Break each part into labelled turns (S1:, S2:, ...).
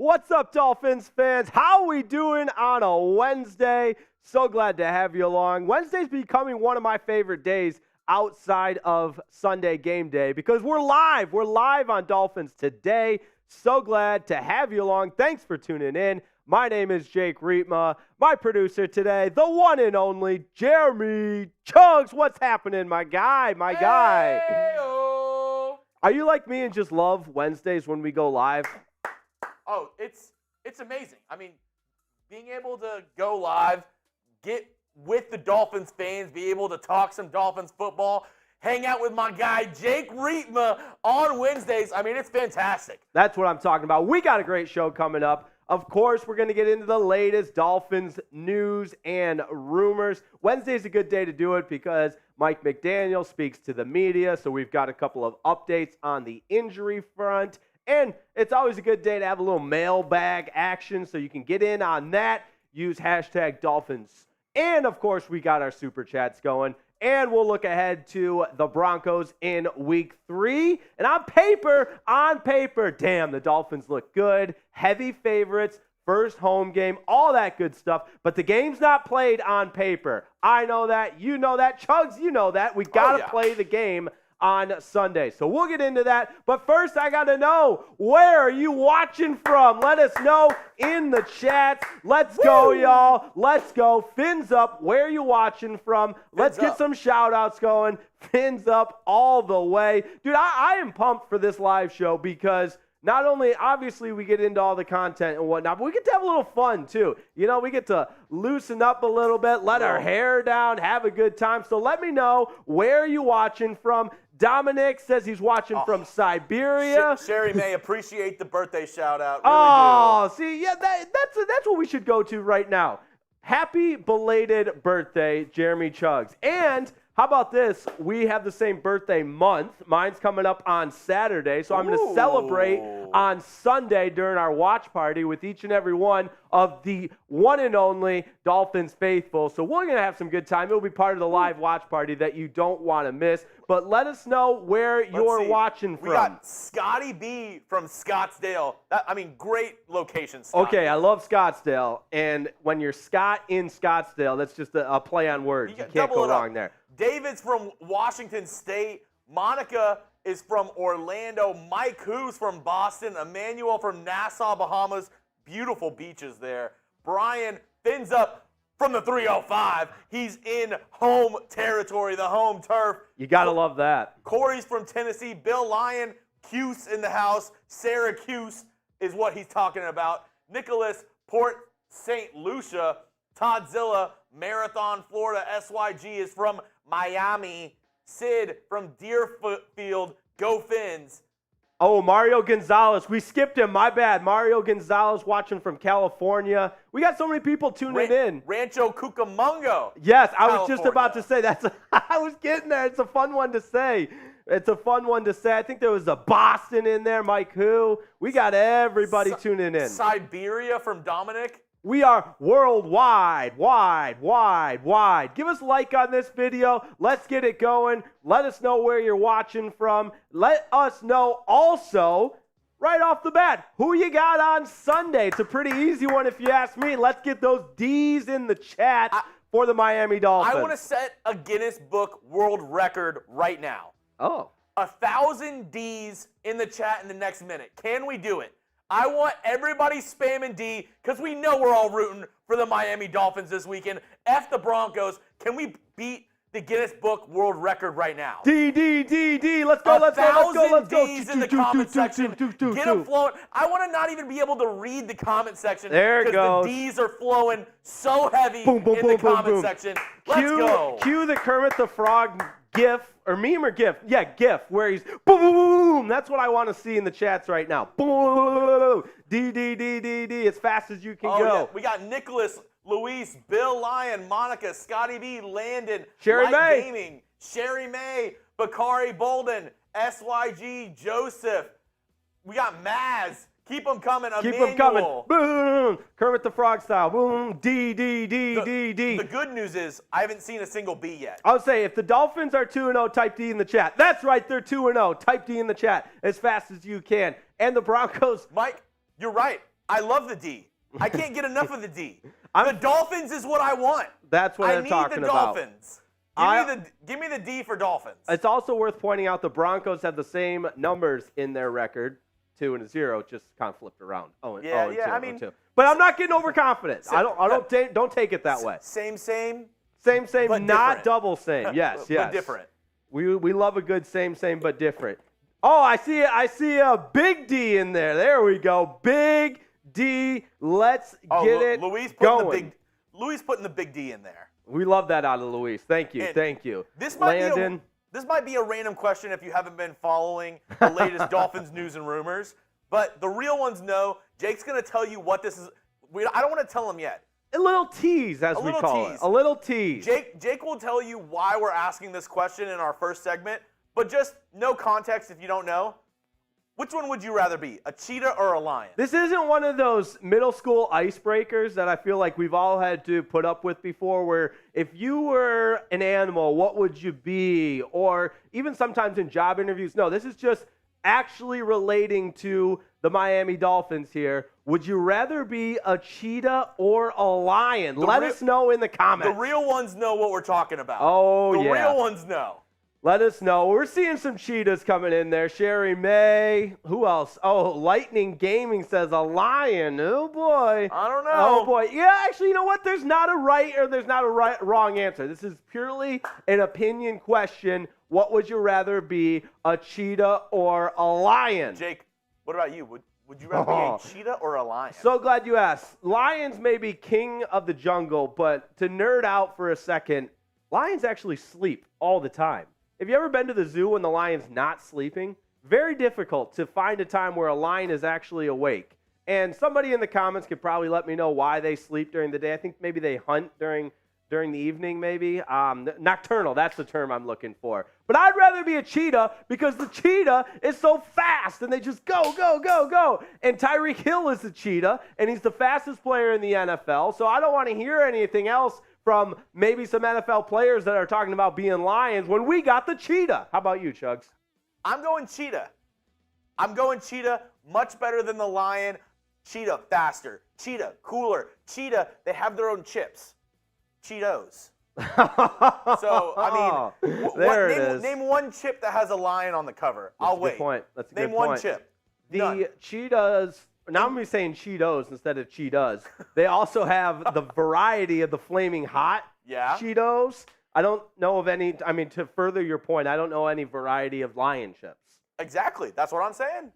S1: What's up, Dolphins fans? How we doing on a Wednesday? So glad to have you along. Wednesday's becoming one of my favorite days outside of Sunday game day because we're live. We're live on Dolphins Today. So glad to have you along. Thanks for tuning in. My name is Jake Riepma. My producer today, the one and only Jeremy Chugs. What's happening, my guy?
S2: Hey-o.
S1: Are you like me and just love Wednesdays when we go live?
S2: Oh, it's amazing. I mean, being able to go live, get with the Dolphins fans, be able to talk some Dolphins football, hang out with my guy Jake Riepma on Wednesdays. I mean, it's fantastic.
S1: That's what I'm talking about. We got a great show coming up. Of course, we're going to get into the latest Dolphins news and rumors. Wednesday's a good day to do it because Mike McDaniel speaks to the media, so we've got a couple of updates on the injury front. And it's always a good day to have a little mailbag action, so you can get in on that. Use hashtag Dolphins. And, of course, we got our Super Chats going. And we'll look ahead to the Broncos in Week 3. And on paper, damn, the Dolphins look good. Heavy favorites, first home game, all that good stuff. But the game's not played on paper. I know that. You know that. Chugs, you know that. We got to play the game on Sunday. So we'll get into that. But first, I got to know, where are you watching from? Let us know in the chat. Let's go, y'all. Let's go. Fins up. Where are you watching from? Let's get some shout-outs going. Fins up all the way. Dude, I am pumped for this live show because not only, obviously, we get into all the content and whatnot, but we get to have a little fun, too. You know, we get to loosen up a little bit, let our hair down, have a good time. So let me know, where are you watching from? Dominic says he's watching from Siberia.
S2: Sherry May, appreciate the birthday shout-out. Really do.
S1: See, yeah, that's what we should go to right now. Happy belated birthday, Jeremy Chugs. And how about this? We have the same birthday month. Mine's coming up on Saturday, so I'm going to celebrate on Sunday during our watch party with each and every one of the one and only Dolphins faithful. So we're going to have some good time. It'll be part of the live watch party that you don't want to miss. But let us know where you're watching from.
S2: We got Scotty B from Scottsdale. Great location, Scott.
S1: Okay, I love Scottsdale. And when you're Scott in Scottsdale, that's just a play on words. You can't go wrong there.
S2: David's from Washington State. Monica is from Orlando. Mike Who's from Boston. Emmanuel from Nassau, Bahamas. Beautiful beaches there. Brian fins up from the 305. He's in home territory, the home turf.
S1: You got to love that.
S2: Corey's from Tennessee. Bill Lyon, Cuse in the house. Syracuse is what he's talking about. Nicholas, Port St. Lucia. Toddzilla, Marathon, Florida. SYG is from Miami. Sid from Deerfield. Go Fins.
S1: Oh, Mario Gonzalez. We skipped him. My bad. Mario Gonzalez watching from California. We got so many people tuning in.
S2: Rancho Cucamonga.
S1: Yes, I was just about to say that. I was getting there. It's a fun one to say. I think there was a Boston in there. Mike Who. We got everybody tuning in.
S2: Siberia from Dominic.
S1: We are worldwide, wide. Give us a like on this video. Let's get it going. Let us know where you're watching from. Let us know also, right off the bat, who you got on Sunday. It's a pretty easy one if you ask me. Let's get those D's in the chat for the Miami Dolphins.
S2: I want to set a Guinness Book World Record right now. 1,000 D's in the chat in the next minute. Can we do it? I want everybody spamming D because we know we're all rooting for the Miami Dolphins this weekend. F the Broncos. Can we beat the Guinness Book World Record right now?
S1: D. Let's go.
S2: 1,000 D's in the comment section. Get them flowing. I want to not even be able to read the comment section.
S1: There it goes.
S2: The D's are flowing so heavy in the comment section. Let's go.
S1: Cue the Kermit the Frog GIF, or meme or GIF? Yeah, GIF, where he's boom, boom, boom. That's what I want to see in the chats right now. Boom, D, as fast as you can go.
S2: Yeah. We got Nicholas, Luis, Bill Lyon, Monica, Scotty B, Landon,
S1: Sherry May,
S2: Gaming, Sherry May, Bakari Bolden, SYG, Joseph. We got Maz. Keep them coming.
S1: Keep them coming. Boom. Kermit the Frog style. Boom. D.
S2: The good news is I haven't seen a single B yet.
S1: I would say if the Dolphins are 2-0, type D in the chat. That's right. They're 2-0. Type D in the chat as fast as you can. And the Broncos.
S2: Mike, you're right. I love the D. I can't get enough of the D. The Dolphins is what I want.
S1: That's what I'm talking about.
S2: I need the Dolphins. Give me the D for Dolphins.
S1: It's also worth pointing out the Broncos have the same numbers in their record, 2-0, just kind of flipped around. I mean, but I'm not getting overconfident. Don't take it that way.
S2: Same,
S1: but not different. Double same. Yes,
S2: but different.
S1: We love a good same, but different. Oh, I see a big D in there. There we go. Big D. Let's get it going.
S2: Luis putting the big D in there.
S1: We love that out of Luis. Thank you.
S2: This might be a random question if you haven't been following the latest Dolphins news and rumors, but the real ones know. Jake's going to tell you what this is. I don't want to tell him yet.
S1: A little tease, as we call it. A little tease.
S2: Jake will tell you why we're asking this question in our first segment, but just no context if you don't know. Which one would you rather be, a cheetah or a lion?
S1: This isn't one of those middle school icebreakers that I feel like we've all had to put up with before, where if you were an animal, what would you be? Or even sometimes in job interviews. No, this is just actually relating to the Miami Dolphins here. Would you rather be a cheetah or a lion? Let us know in the comments.
S2: The real ones know what we're talking about.
S1: Oh,
S2: The real ones know.
S1: Let us know. We're seeing some cheetahs coming in there. Sherry May. Who else? Oh, Lightning Gaming says a lion. Oh, boy.
S2: I don't know.
S1: Oh, boy. Yeah, actually, you know what? There's not a wrong answer. This is purely an opinion question. What would you rather be, a cheetah or a lion?
S2: Jake, what about you? Would you rather be a cheetah or a lion?
S1: So glad you asked. Lions may be king of the jungle, but to nerd out for a second, lions actually sleep all the time. Have you ever been to the zoo when the lion's not sleeping? Very difficult to find a time where a lion is actually awake. And somebody in the comments could probably let me know why they sleep during the day. I think maybe they hunt during the evening, maybe. Nocturnal, that's the term I'm looking for. But I'd rather be a cheetah because the cheetah is so fast and they just go, go, go, go. And Tyreek Hill is the cheetah, and he's the fastest player in the NFL. So I don't want to hear anything else from maybe some NFL players that are talking about being lions when we got the cheetah. How about you, Chugs?
S2: I'm going cheetah. Much better than the lion. Cheetah, faster. Cheetah, cooler. Cheetah, they have their own chips. Cheetos. So, I mean, name one chip that has a lion on the cover. I'll wait.
S1: That's a good point.
S2: Name one chip.
S1: The cheetahs, now I'm going to be saying Cheetos instead of Cheetahs. They also have the variety of the Flaming Hot Cheetos. I don't know of any, to further your point, I don't know any variety of lion chips.
S2: Exactly. That's what I'm saying.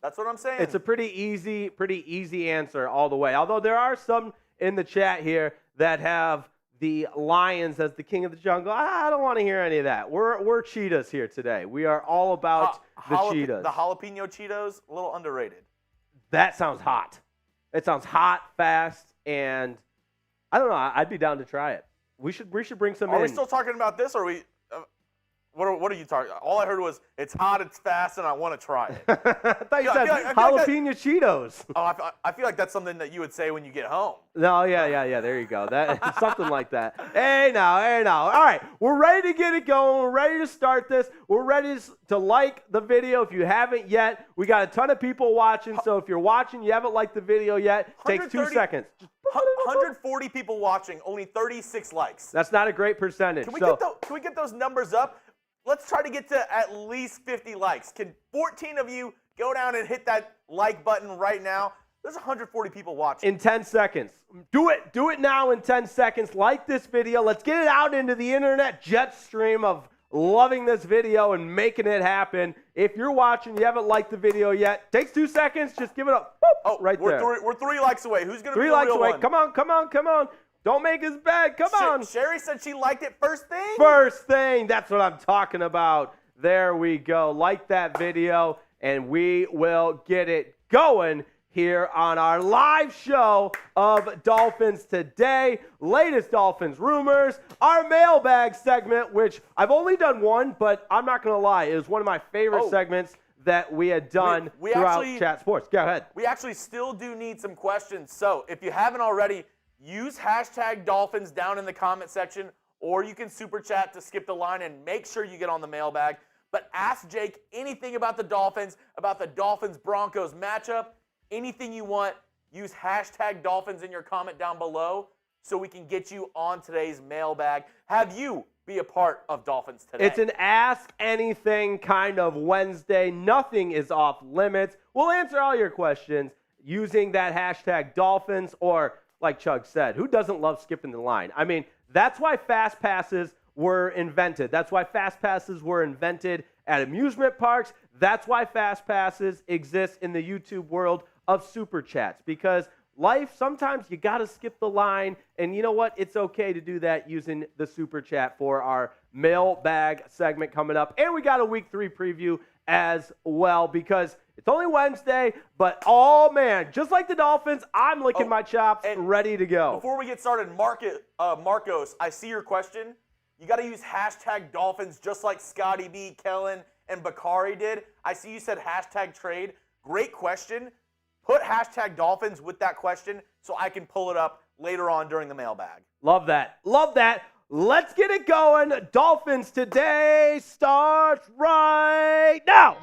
S1: It's a pretty easy answer all the way. Although there are some in the chat here that have the lions as the king of the jungle. I don't want to hear any of that. We're cheetahs here today. We are all about the cheetahs.
S2: The jalapeno Cheetos, a little underrated.
S1: That sounds hot. It sounds hot, fast, and I don't know. I'd be down to try it. We should bring some in.
S2: Are we still talking about this, or are we? What are you talking? All I heard was it's hot, it's fast, and I want to try it.
S1: I thought you said jalapeno Cheetos.
S2: Oh, I feel like that's something that you would say when you get home.
S1: No, yeah. There you go. That something like that. Hey now. All right, we're ready to get it going. We're ready to start this. We're ready to like the video if you haven't yet. We got a ton of people watching, so if you're watching, you haven't liked the video yet, takes 2 seconds.
S2: 140 people watching, only 36 likes.
S1: That's not a great percentage.
S2: Can we get those numbers up? Let's try to get to at least 50 likes. Can 14 of you go down and hit that like button right now? There's 140 people watching.
S1: In 10 seconds. Do it now in 10 seconds. Like this video. Let's get it out into the internet jet stream of loving this video and making it happen. If you're watching, you haven't liked the video yet, takes 2 seconds. Just give it up. Right there.
S2: We're 3 likes away. Who's going to be
S1: 3 likes away.
S2: One?
S1: Come on. Don't make us bad. Come on.
S2: Sherry said she liked it first thing.
S1: First thing. That's what I'm talking about. There we go. Like that video, and we will get it going here on our live show of Dolphins Today. Latest Dolphins rumors. Our mailbag segment, which I've only done one, but I'm not going to lie. It was one of my favorite segments that we had done throughout Chat Sports. Go ahead.
S2: We actually still do need some questions. So if you haven't already, use hashtag Dolphins down in the comment section, or you can super chat to skip the line and make sure you get on the mailbag. But ask Jake anything about the Dolphins Broncos matchup, anything you want. use hashtag Dolphins in your comment down below so we can get you on today's mailbag. Have you be a part of Dolphins Today.
S1: It's an Ask Anything kind of Wednesday. Nothing is off limits. We'll answer all your questions using that hashtag Dolphins, or like Chug said, who doesn't love skipping the line? I mean, that's why fast passes were invented. That's why fast passes were invented at amusement parks. That's why fast passes exist in the YouTube world of super chats, because life, sometimes you got to skip the line, and you know what? It's okay to do that using the super chat for our mailbag segment coming up. And we got a week 3 preview as well, because it's only Wednesday, but oh man, just like the Dolphins, I'm licking my chops ready to go.
S2: Before we get started, Marcos, I see your question. You got to use hashtag Dolphins just like Scotty B, Kellen, and Bakari did. I see you said hashtag trade. Great question. Put hashtag Dolphins with that question so I can pull it up later on during the mailbag.
S1: Love that. Love that. Let's get it going. Dolphins Today starts right now.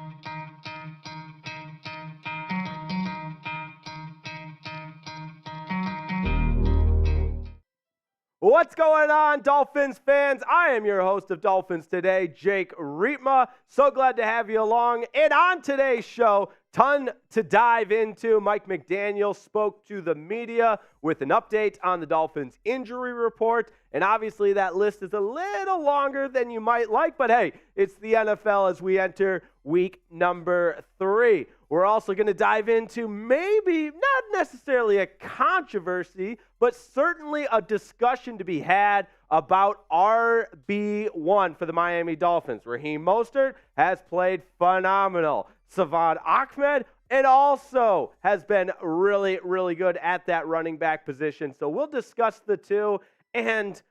S1: What's going on, Dolphins fans? I am your host of Dolphins Today, Jake Riepma. So glad to have you along. And on today's show, ton to dive into. Mike McDaniel spoke to the media with an update on the Dolphins injury report. And obviously that list is a little longer than you might like, but hey, it's the NFL as we enter week number 3. We're also going to dive into maybe not necessarily a controversy, but certainly a discussion to be had about RB1 for the Miami Dolphins. Raheem Mostert has played phenomenal. Salvon Ahmed, and also has been really, really good at that running back position. So we'll discuss the two. And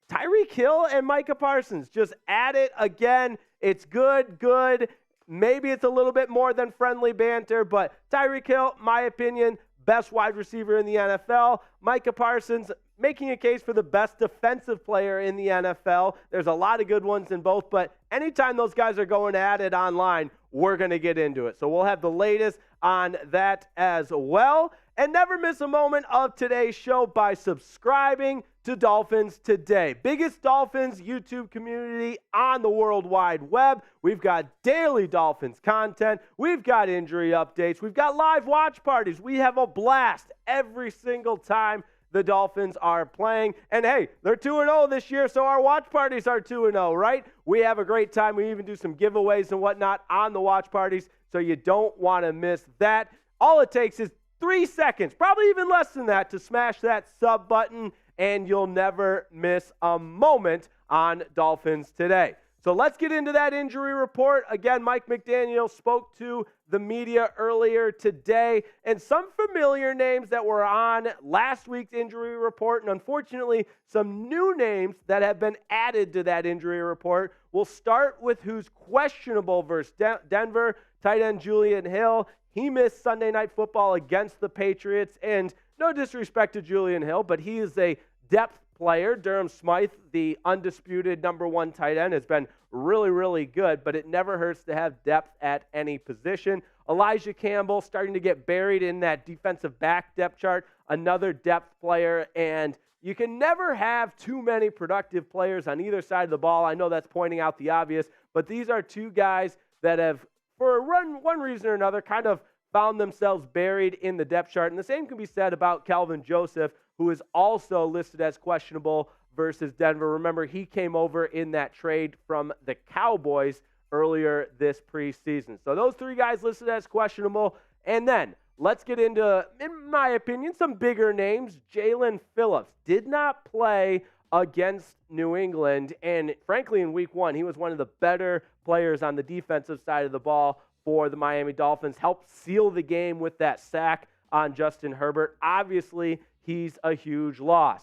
S1: Tyreek Hill and Micah Parsons just at it again. It's good. Maybe it's a little bit more than friendly banter, but Tyreek Hill, my opinion, best wide receiver in the NFL. Micah Parsons making a case for the best defensive player in the NFL. There's a lot of good ones in both, but anytime those guys are going at it online, we're going to get into it. So we'll have the latest on that as well. And never miss a moment of today's show by subscribing to Dolphins Today. Biggest Dolphins YouTube community on the World Wide Web. We've got daily Dolphins content. We've got injury updates. We've got live watch parties. We have a blast every single time the Dolphins are playing. And hey, they're 2-0 this year, so our watch parties are 2-0, right? We have a great time. We even do some giveaways and whatnot on the watch parties, so you don't want to miss that. All it takes is 3 seconds, probably even less than that, to smash that sub button, and you'll never miss a moment on Dolphins Today. So let's get into that injury report. Again, Mike McDaniel spoke to the media earlier today, and some familiar names that were on last week's injury report, and unfortunately, some new names that have been added to that injury report. We'll start with who's questionable versus Denver, tight end Julian Hill. He missed Sunday Night Football against the Patriots, and no disrespect to Julian Hill, but he is a depth player. Durham Smythe, the undisputed number 1 tight end, has been really, really good, but it never hurts to have depth at any position. Elijah Campbell starting to get buried in that defensive back depth chart, another depth player, and you can never have too many productive players on either side of the ball. I know that's pointing out the obvious, but these are two guys that have, for one reason or another, kind of found themselves buried in the depth chart. And the same can be said about Calvin Joseph, who is also listed as questionable versus Denver. Remember, he came over in that trade from the Cowboys earlier this preseason. So those 3 guys listed as questionable. And then let's get into, in my opinion, some bigger names. Jalen Phillips did not play against New England. And frankly, in week 1, he was one of the better players on the defensive side of the ball for the Miami Dolphins. Helped seal the game with that sack on Justin Herbert. Obviously, he's a huge loss.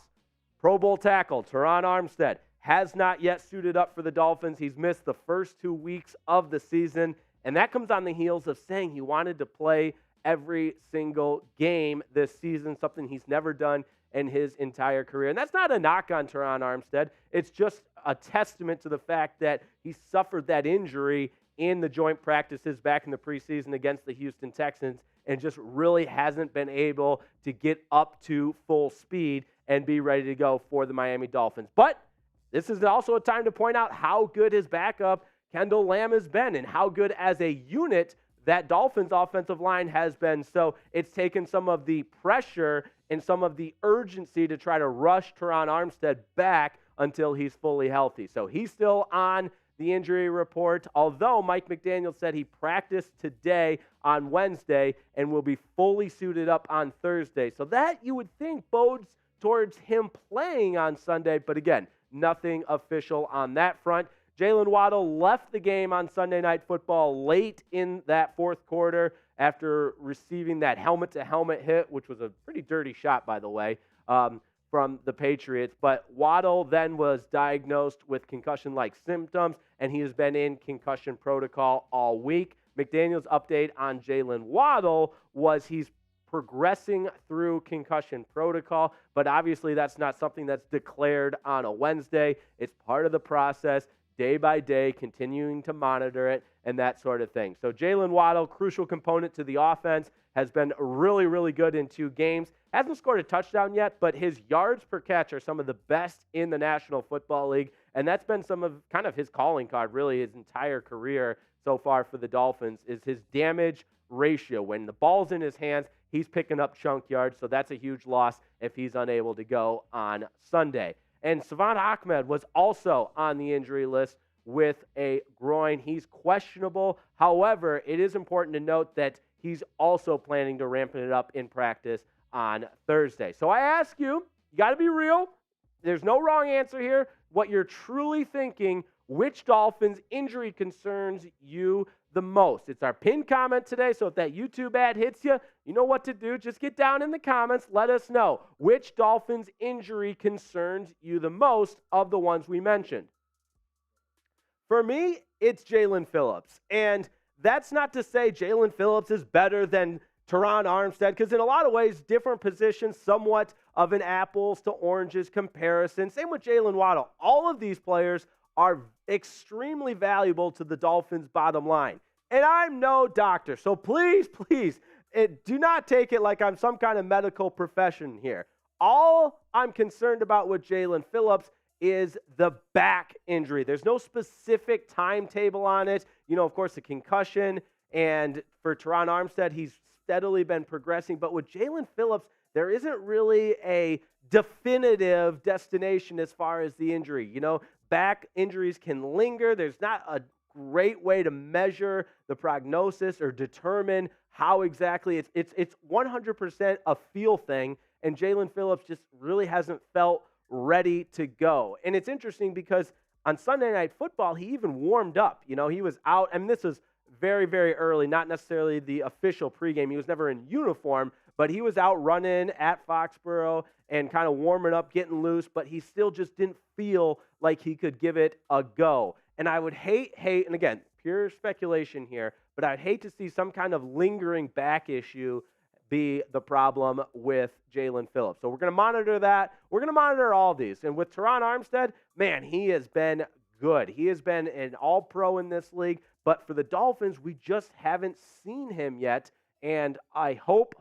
S1: Pro Bowl tackle Teron Armstead has not yet suited up for the Dolphins. He's missed the first 2 weeks of the season, and that comes on the heels of saying he wanted to play every single game this season, something he's never done in his entire career. And that's not a knock on Teron Armstead. It's just a testament to the fact that he suffered that injury in the joint practices back in the preseason against the Houston Texans, and just really hasn't been able to get up to full speed and be ready to go for the Miami Dolphins. But this is also a time to point out how good his backup, Kendall Lamb, has been and how good as a unit that Dolphins offensive line has been. So it's taken some of the pressure and some of the urgency to try to rush Terron Armstead back until he's fully healthy. So he's still on the injury report, although Mike McDaniel said he practiced today on Wednesday and will be fully suited up on Thursday. So that, you would think, bodes towards him playing on Sunday. But again, nothing official on that front. Jaylen Waddle left the game on Sunday Night Football late in that fourth quarter after receiving that helmet-to-helmet hit, which was a pretty dirty shot, by the way, from the Patriots. But Waddle then was diagnosed with concussion-like symptoms, and he has been in concussion protocol all week. McDaniel's update on Jaylen Waddle was he's progressing through concussion protocol, but obviously that's not something that's declared on a Wednesday. It's part of the process, day by day, continuing to monitor it and that sort of thing. So Jaylen Waddle, crucial component to the offense, has been really, really good in 2 games. Hasn't scored a touchdown yet, but his yards per catch are some of the best in the National Football League, and that's been some of kind of his calling card really his entire career so far for the Dolphins, is his damage ratio. When the ball's in his hands, he's picking up chunk yards, so that's a huge loss if he's unable to go on Sunday. And Salvon Ahmed was also on the injury list with a groin. He's questionable. However, it is important to note that he's also planning to ramp it up in practice on Thursday. So I ask you, you got to be real. There's no wrong answer here. What you're truly thinking, which Dolphins injury concerns you the most? It's our pinned comment today, so if that YouTube ad hits you, you know what to do. Just get down in the comments. Let us know which Dolphins injury concerns you the most of the ones we mentioned. For me, it's Jaelan Phillips, and that's not to say Jaelan Phillips is better than Terron Armstead, because in a lot of ways, different positions, somewhat of an apples to oranges comparison. Same with Jaylen Waddle. All of these players are extremely valuable to the Dolphins' bottom line. And I'm no doctor, so please, do not take it like I'm some kind of medical profession here. All I'm concerned about with Jaelan Phillips is the back injury. There's no specific timetable on it. You know, of course, the concussion, and for Terron Armstead, he's steadily been progressing. But with Jaelan Phillips, there isn't really a definitive destination as far as the injury. You know, back injuries can linger. There's not a great way to measure the prognosis or determine how exactly it's 100% a feel thing, and Jaelan Phillips just really hasn't felt ready to go. And it's interesting because on Sunday Night Football, he even warmed up. You know, he was out, and this was very, very early, not necessarily the official pregame. He was never in uniform, but he was out running at Foxborough and kind of warming up, getting loose, but he still just didn't feel like he could give it a go. And I would hate, and again, pure speculation here, but I'd hate to see some kind of lingering back issue be the problem with Jaelan Phillips. So we're going to monitor that. We're going to monitor all these. And with Terron Armstead, man, he has been good. He has been an all-pro in this league. But for the Dolphins, we just haven't seen him yet. And I hope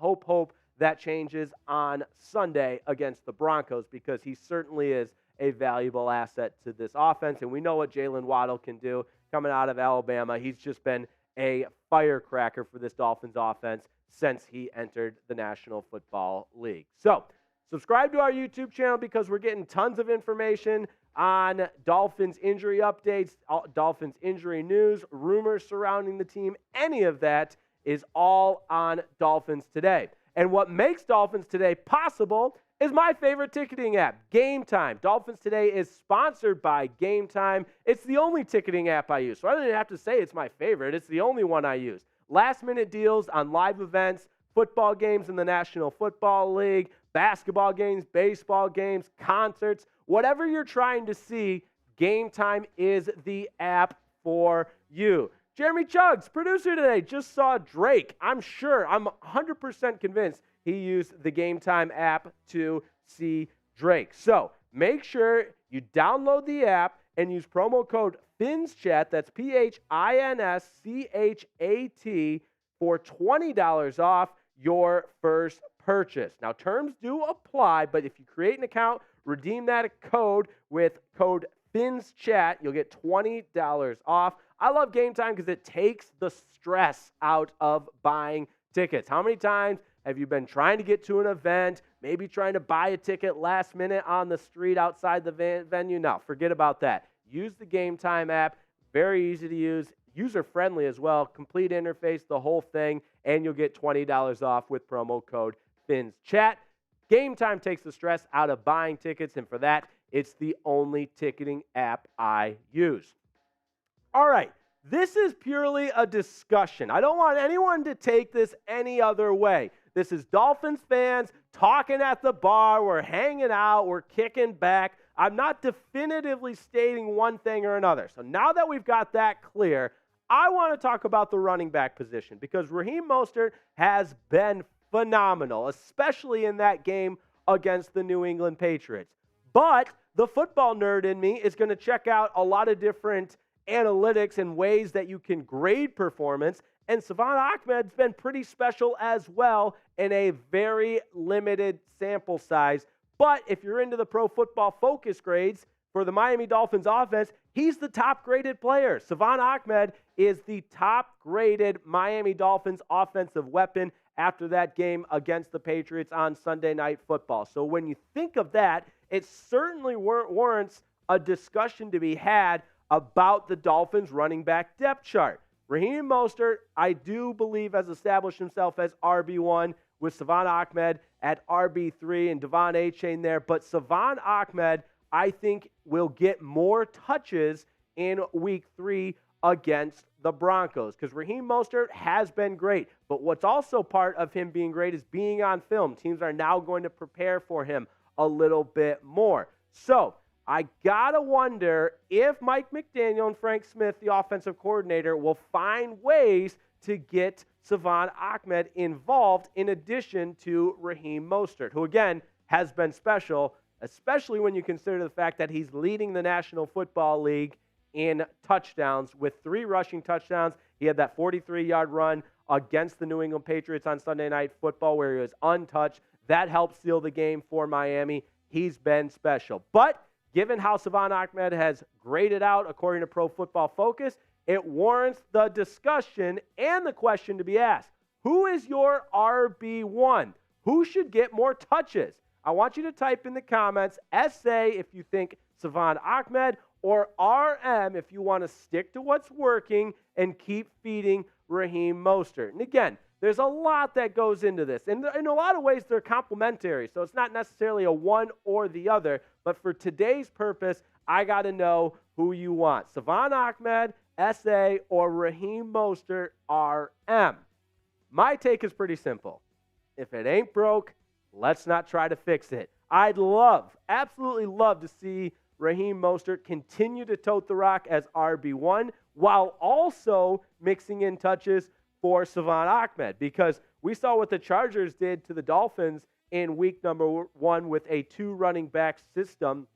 S1: that changes on Sunday against the Broncos, because he certainly is a valuable asset to this offense. And we know what Jaylen Waddle can do coming out of Alabama. He's just been a firecracker for this Dolphins offense since he entered the National Football League. So subscribe to our YouTube channel, because we're getting tons of information on Dolphins injury updates, Dolphins injury news, rumors surrounding the team. Any of that is all on Dolphins Today. And what makes Dolphins Today possible is my favorite ticketing app, Game Time. Dolphins Today is sponsored by Game Time. It's the only ticketing app I use, so I don't even have to say it's my favorite. It's the only one I use. Last-minute deals on live events, football games in the National Football League, basketball games, baseball games, concerts, whatever you're trying to see, Game Time is the app for you. Jeremy Chuggs, producer today, just saw Drake. I'm 100% convinced he used the Game Time app to see Drake. So make sure you download the app and use promo code FINSCHAT, that's PHINSCHAT, for $20 off. your first purchase. Now, terms do apply, but if you create an account, redeem that code with code FINSCHAT, you'll get $20 off. I love Game Time because it takes the stress out of buying tickets. How many times have you been trying to get to an event, maybe trying to buy a ticket last minute on the street outside the venue? No, forget about that. Use the Game Time app. Very easy to use, user-friendly as well. Complete interface, the whole thing, and you'll get $20 off with promo code FINSCHAT. Game Time takes the stress out of buying tickets, and for that, it's the only ticketing app I use. All right, this is purely a discussion. I don't want anyone to take this any other way. This is Dolphins fans talking at the bar. We're hanging out. We're kicking back. I'm not definitively stating one thing or another. So now that we've got that clear, I want to talk about the running back position because Raheem Mostert has been phenomenal, especially in that game against the New England Patriots. But the football nerd in me is going to check out a lot of different analytics and ways that you can grade performance. And Salvon Ahmed's been pretty special as well in a very limited sample size. But if you're into the Pro Football Focus grades for the Miami Dolphins offense, he's the top-graded player. Salvon Ahmed is the top-graded Miami Dolphins offensive weapon after that game against the Patriots on Sunday Night Football. So when you think of that, it certainly warrants a discussion to be had about the Dolphins running back depth chart. Raheem Mostert, I do believe, has established himself as RB1 with Salvon Ahmed at RB3 and Devon Achane there. But Salvon Ahmed, I think, will get more touches in Week 3 against the Broncos because Raheem Mostert has been great. But what's also part of him being great is being on film. Teams are now going to prepare for him a little bit more. So I got to wonder if Mike McDaniel and Frank Smith, the offensive coordinator, will find ways to get Salvon Ahmed involved in addition to Raheem Mostert, who, again, has been special, especially when you consider the fact that he's leading the National Football League in touchdowns with 3 rushing touchdowns. He had that 43-yard run against the New England Patriots on Sunday Night Football where he was untouched. That helped seal the game for Miami. He's been special. But given how Salvon Ahmed has graded out according to Pro Football Focus, it warrants the discussion and the question to be asked. Who is your RB1? Who should get more touches? I want you to type in the comments SA if you think Salvon Ahmed or RM if you want to stick to what's working and keep feeding Raheem Mostert. And again, there's a lot that goes into this. And in a lot of ways, they're complementary. So it's not necessarily a one or the other. But for today's purpose, I got to know who you want. Salvon Ahmed, SA, or Raheem Mostert, RM. My take is pretty simple. If it ain't broke, let's not try to fix it. I'd absolutely love to see Raheem Mostert continue to tote the rock as RB1 while also mixing in touches for Salvon Ahmed because we saw what the Chargers did to the Dolphins in week number 1 with a 2 running back system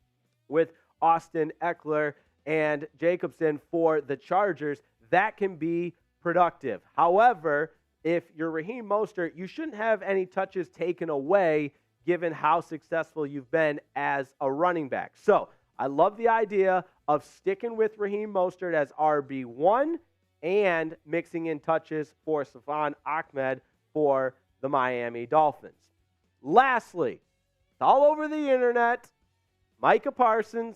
S1: with Austin Eckler and Jacobson for the Chargers. That can be productive. However, if you're Raheem Mostert, you shouldn't have any touches taken away given how successful you've been as a running back. So I love the idea of sticking with Raheem Mostert as RB1 and mixing in touches for Salvon Ahmed for the Miami Dolphins. Lastly, it's all over the internet, Micah Parsons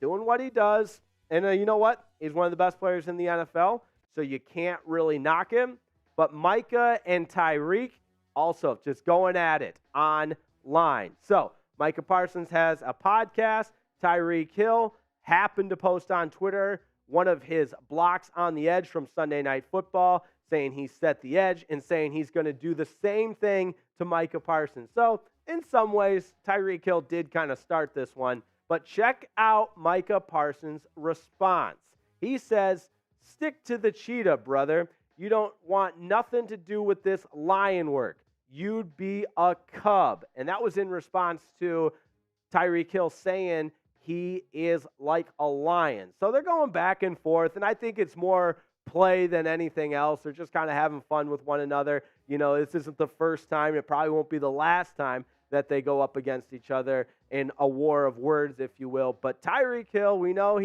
S1: doing what he does. And you know what? He's one of the best players in the NFL, so you can't really knock him. But Micah and Tyreek also just going at it online. So Micah Parsons has a podcast. Tyreek Hill happened to post on Twitter one of his blocks on the edge from Sunday Night Football, saying he set the edge and saying he's going to do the same thing to Micah Parsons. So in some ways, Tyreek Hill did kind of start this one. But check out Micah Parsons' response. He says, "Stick to the cheetah, brother. You don't want nothing to do with this lion work. You'd be a cub." And that was in response to Tyreek Hill saying he is like a lion. So they're going back and forth, and I think it's more play than anything else. They're just kind of having fun with one another. This isn't the first time. It probably won't be the last time that they go up against each other in a war of words, if you will. But Tyreek Hill, we know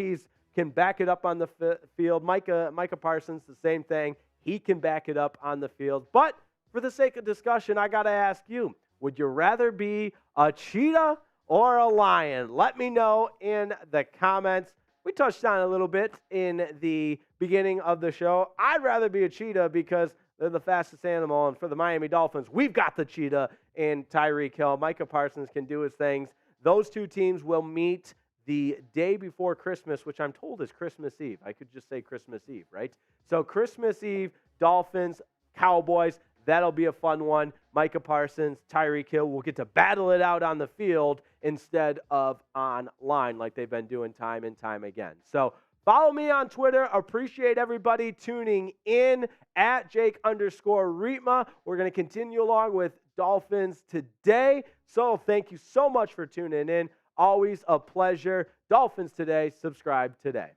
S1: can back it up on the field. Micah Parsons, the same thing. He can back it up on the field. But for the sake of discussion, I got to ask you, would you rather be a cheetah or a lion? Let me know in the comments. We touched on it a little bit in the beginning of the show. I'd rather be a cheetah because they're the fastest animal. And for the Miami Dolphins, we've got the cheetah in Tyreek Hill. Micah Parsons can do his things. Those two teams will meet the day before Christmas, which I'm told is Christmas Eve. I could just say Christmas Eve, right? So Christmas Eve, Dolphins, Cowboys, that'll be a fun one. Micah Parsons, Tyreek Hill will get to battle it out on the field instead of online like they've been doing time and time again. So follow me on Twitter. Appreciate everybody tuning in at Jake_Riepma. We're going to continue along with Dolphins Today. So thank you so much for tuning in. Always a pleasure. Dolphins Today. Subscribe today.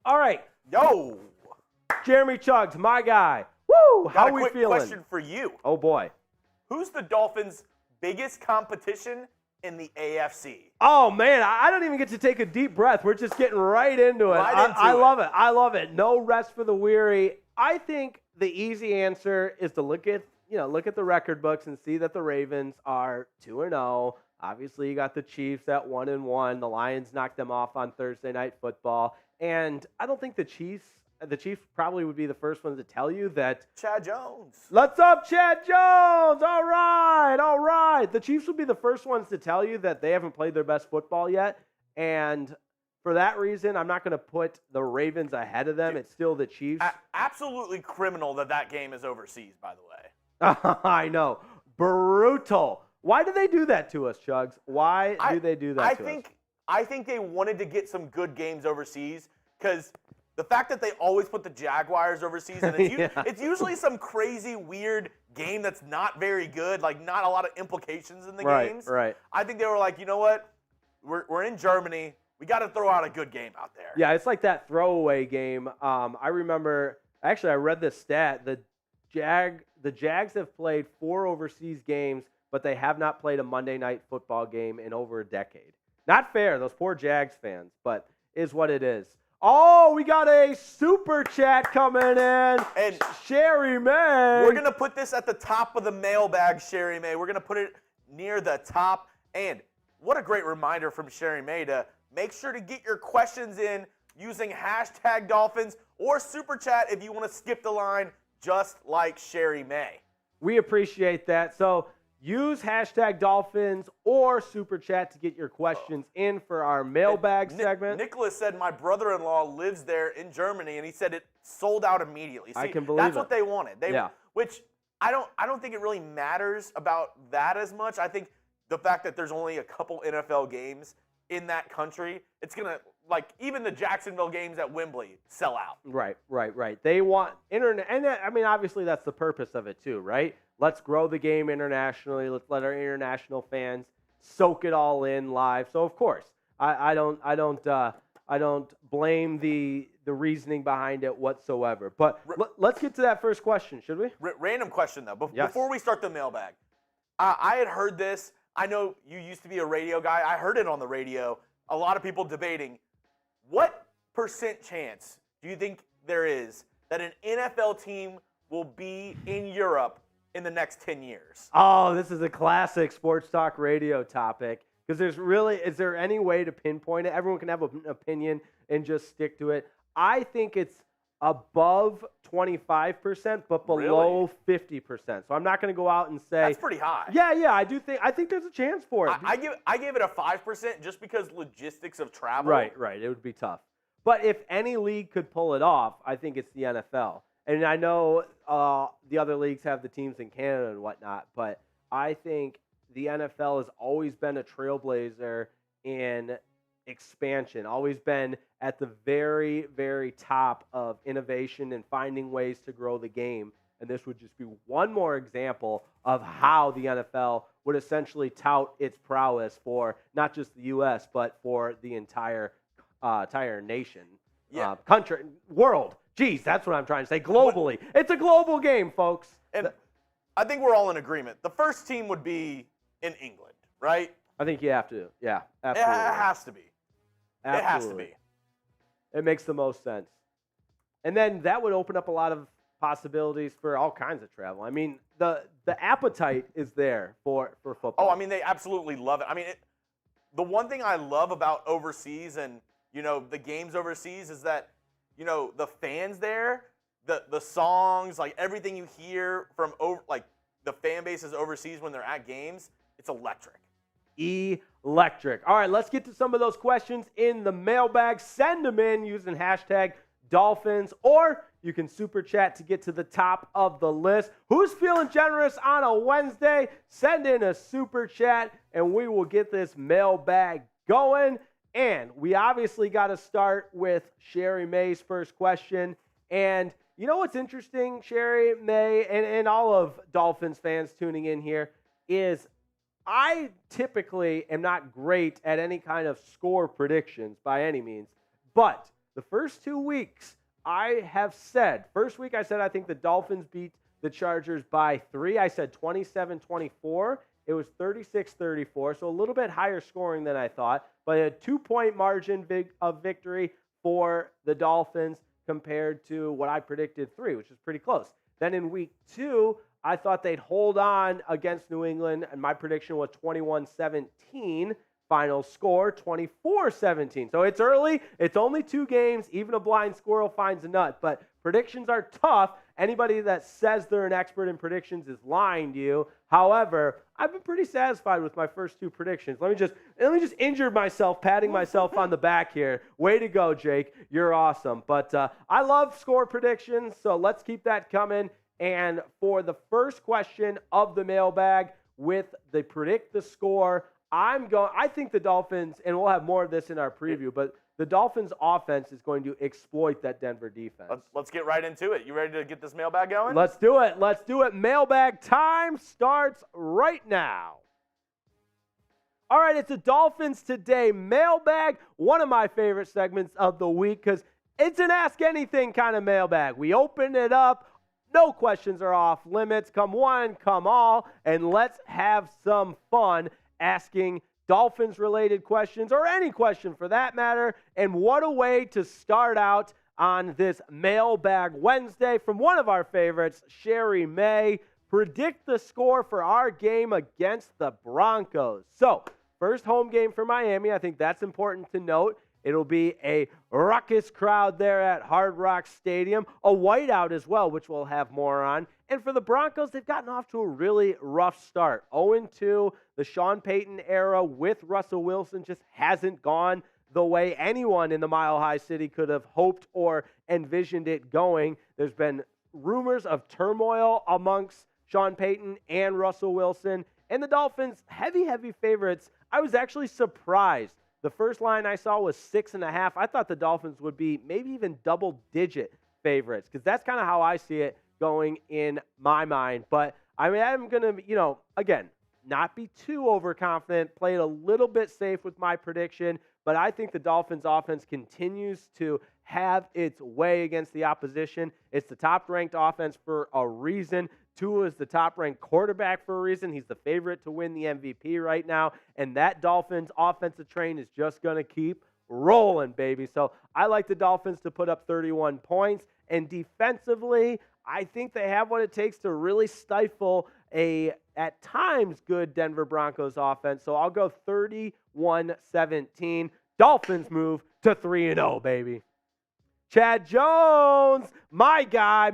S1: All right.
S2: Yo.
S1: Jeremy Chuggs, my guy. Woo! How we feeling?
S2: Got a quick question for you.
S1: Oh, boy.
S2: Who's the Dolphins' biggest competition in the AFC?
S1: Oh, man. I don't even get to take a deep breath. We're just getting right into it. I love it. I love it. No rest for the weary. I think the easy answer is to look at the record books and see that the Ravens are 2-0. Obviously, you got the Chiefs at 1-1. The Lions knocked them off on Thursday Night Football. And I don't think the Chiefs probably would be the first ones to tell you that.
S2: Chad Jones.
S1: What's up, Chad Jones? All right. The Chiefs would be the first ones to tell you that they haven't played their best football yet. And for that reason, I'm not going to put the Ravens ahead of them. Dude, it's still the Chiefs.
S2: Absolutely criminal that game is overseas, by the way.
S1: I know. Brutal. Why do they do that to us, Chuggs? Why do they do that to us?
S2: I think they wanted to get some good games overseas because the fact that they always put the Jaguars overseas, and it's usually some crazy, weird game that's not very good, like not a lot of implications in the games.
S1: Right.
S2: I think they were like, you know what? We're in Germany. We got to throw out a good game out there.
S1: Yeah, it's like that throwaway game. I remember, actually, I read this stat. The Jags have played 4 overseas games, but they have not played a Monday Night Football game in over a decade. Not fair, those poor Jags fans, but is what it is. Oh, we got a super chat coming in.
S2: And
S1: Sherry May.
S2: We're going to put this at the top of the mailbag, Sherry May. We're going to put it near the top. And what a great reminder from Sherry May to make sure to get your questions in using hashtag Dolphins or super chat if you want to skip the line just like Sherry May.
S1: We appreciate that. So use hashtag Dolphins or super chat to get your questions in for our mailbag segment.
S2: Nicholas said my brother-in-law lives there in Germany, and he said it sold out immediately. See,
S1: I can believe
S2: that's
S1: it.
S2: what they wanted. Which I don't think it really matters about that as much. I think the fact that there's only a couple NFL games in that country, it's going to, like, even the Jacksonville games at Wembley sell out.
S1: Right. They want internet, and I mean, obviously that's the purpose of it too, right? Let's grow the game internationally. Let's let our international fans soak it all in live. So of course, I don't blame the reasoning behind it whatsoever. But let's get to that first question, should we?
S2: Random question though.
S1: Yes.
S2: Before we start the mailbag, I had heard this. I know you used to be a radio guy. I heard it on the radio. A lot of people debating, what % chance do you think there is that an NFL team will be in Europe in the next 10 years?
S1: Oh, this is a classic sports talk radio topic because is there any way to pinpoint it? Everyone can have an opinion and just stick to it. I think it's above 25%, but below 50%. So I'm not going to go out and say
S2: that's pretty high.
S1: Yeah, I think there's a chance for it.
S2: I gave it a 5% just because logistics of travel.
S1: Right. It would be tough. But if any league could pull it off, I think it's the NFL. And I know the other leagues have the teams in Canada and whatnot, but I think the NFL has always been a trailblazer in expansion, always been at the very, very top of innovation and finding ways to grow the game. And this would just be one more example of how the NFL would essentially tout its prowess for not just the U.S., but for the entire nation. country, world. Jeez, that's what I'm trying to say. Globally. It's a global game, folks.
S2: And I think we're all in agreement. The first team would be in England, right?
S1: I think you have to. Yeah, absolutely.
S2: It has to be.
S1: Absolutely.
S2: It has to be.
S1: It makes the most sense. And then that would open up a lot of possibilities for all kinds of travel. I mean, the appetite is there for football.
S2: Oh, I mean, they absolutely love it. I mean, the one thing I love about overseas and, the games overseas is that, the fans there, the songs, like everything you hear from the fan bases overseas when they're at games, it's electric.
S1: Electric. All right, let's get to some of those questions in the mailbag. Send them in using hashtag Dolphins, or you can super chat to get to the top of the list. Who's feeling generous on a Wednesday? Send in a super chat, and we will get this mailbag going. And we obviously got to start with Sherry May's first question. And you know what's interesting, Sherry May, and all of Dolphins fans tuning in here, is I typically am not great at any kind of score predictions by any means. But the first 2 weeks, I have said, first week I said I think the Dolphins beat the Chargers by 3. I said 27-24. It was 36-34, so a little bit higher scoring than I thought, but a 2-point margin of victory for the Dolphins compared to what I predicted 3, which is pretty close. Then in week 2, I thought they'd hold on against New England, and my prediction was 21-17. Final score, 24-17. So it's early. It's only 2 games. Even a blind squirrel finds a nut. But predictions are tough. Anybody that says they're an expert in predictions is lying to you. However, I've been pretty satisfied with my first 2 predictions. Let me just injure myself, patting myself on the back here. Way to go, Jake. You're awesome. But I love score predictions, so let's keep that coming. And for the first question of the mailbag with the predict the score, I think the Dolphins, and we'll have more of this in our preview, but the Dolphins offense is going to exploit that Denver defense.
S2: Let's get right into it. You ready to get this mailbag going?
S1: Let's do it. Let's do it. Mailbag time starts right now. All right, it's a Dolphins Today mailbag, one of my favorite segments of the week because it's an Ask Anything kind of mailbag. We open it up. No questions are off limits. Come one, come all, and let's have some fun asking Dolphins-related questions, or any question for that matter. And what a way to start out on this Mailbag Wednesday from one of our favorites, Sherry May. Predict the score for our game against the Broncos. So, first home game for Miami. I think that's important to note. It'll be a ruckus crowd there at Hard Rock Stadium. A whiteout as well, which we'll have more on. And for the Broncos, they've gotten off to a really rough start. 0-2, the Sean Payton era with Russell Wilson just hasn't gone the way anyone in the Mile High City could have hoped or envisioned it going. There's been rumors of turmoil amongst Sean Payton and Russell Wilson. And the Dolphins, heavy favorites. I was actually surprised. The first line I saw was 6.5. I thought the Dolphins would be maybe even double-digit favorites because that's kind of how I see it going in my mind. But I mean, I'm going to, again, not be too overconfident, play it a little bit safe with my prediction. But I think the Dolphins offense continues to have its way against the opposition. It's the top-ranked offense for a reason. Tua is the top-ranked quarterback for a reason. He's the favorite to win the MVP right now. And that Dolphins offensive train is just going to keep rolling, baby. So I like the Dolphins to put up 31 points. And defensively, I think they have what it takes to really stifle a, at times, good Denver Broncos offense. So I'll go 31-17. Dolphins move to 3-0, baby. Chad Jones, my guy,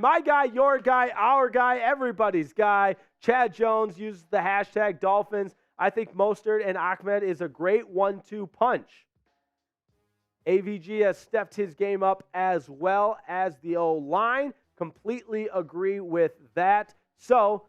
S1: your guy, our guy, everybody's guy. Chad Jones uses the hashtag Dolphins. I think Mostert and Ahmed is a great 1-2 punch. AVG has stepped his game up as well as the O-line. Completely agree with that. So,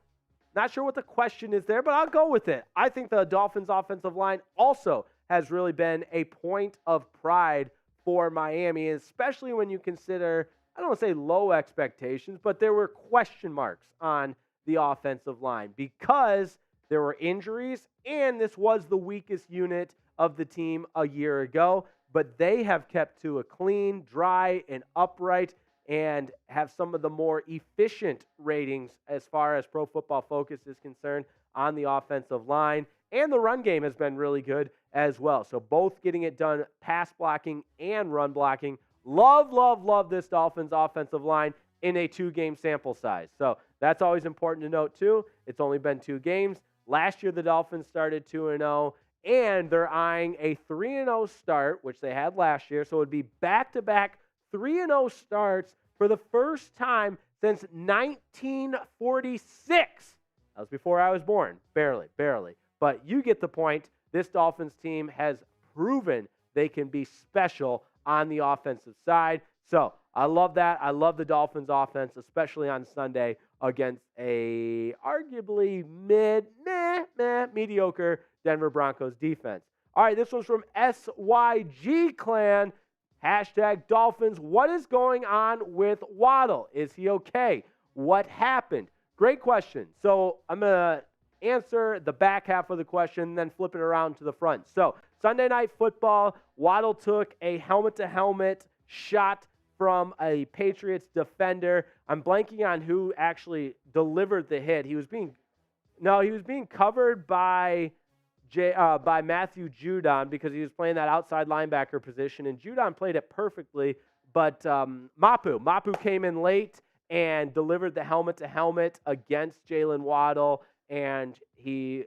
S1: not sure what the question is there, but I'll go with it. I think the Dolphins' offensive line also has really been a point of pride for Miami, especially when you consider, I don't want to say low expectations, but there were question marks on the offensive line because there were injuries, and this was the weakest unit of the team a year ago. but they have kept Tua clean, dry, and upright, and have some of the more efficient ratings as far as Pro Football Focus is concerned on the offensive line. And the run game has been really good as well. So both getting it done, pass blocking and run blocking. Love, love, love this Dolphins offensive line in a 2-game sample size. So that's always important to note too. It's only been 2 games. Last year the Dolphins started 2-0, and they're eyeing a 3-0 start, which they had last year. So it would be back-to-back 3-0 starts for the first time since 1946. That was before I was born. Barely. But you get the point. This Dolphins team has proven they can be special on the offensive side. So I love that. I love the Dolphins offense, especially on Sunday against a arguably mediocre Denver Broncos defense. All right, this one's from SYG Clan. #Dolphins. What is going on with Waddle? Is he okay? What happened? Great question. So I'm going to answer the back half of the question, then flip it around to the front. So Sunday Night Football, Waddle took a helmet-to-helmet shot from a Patriots defender. I'm blanking on who actually delivered the hit. He was being covered by Matthew Judon because he was playing that outside linebacker position, and Judon played it perfectly, but Mapu came in late and delivered the helmet-to-helmet against Jaylen Waddle, and he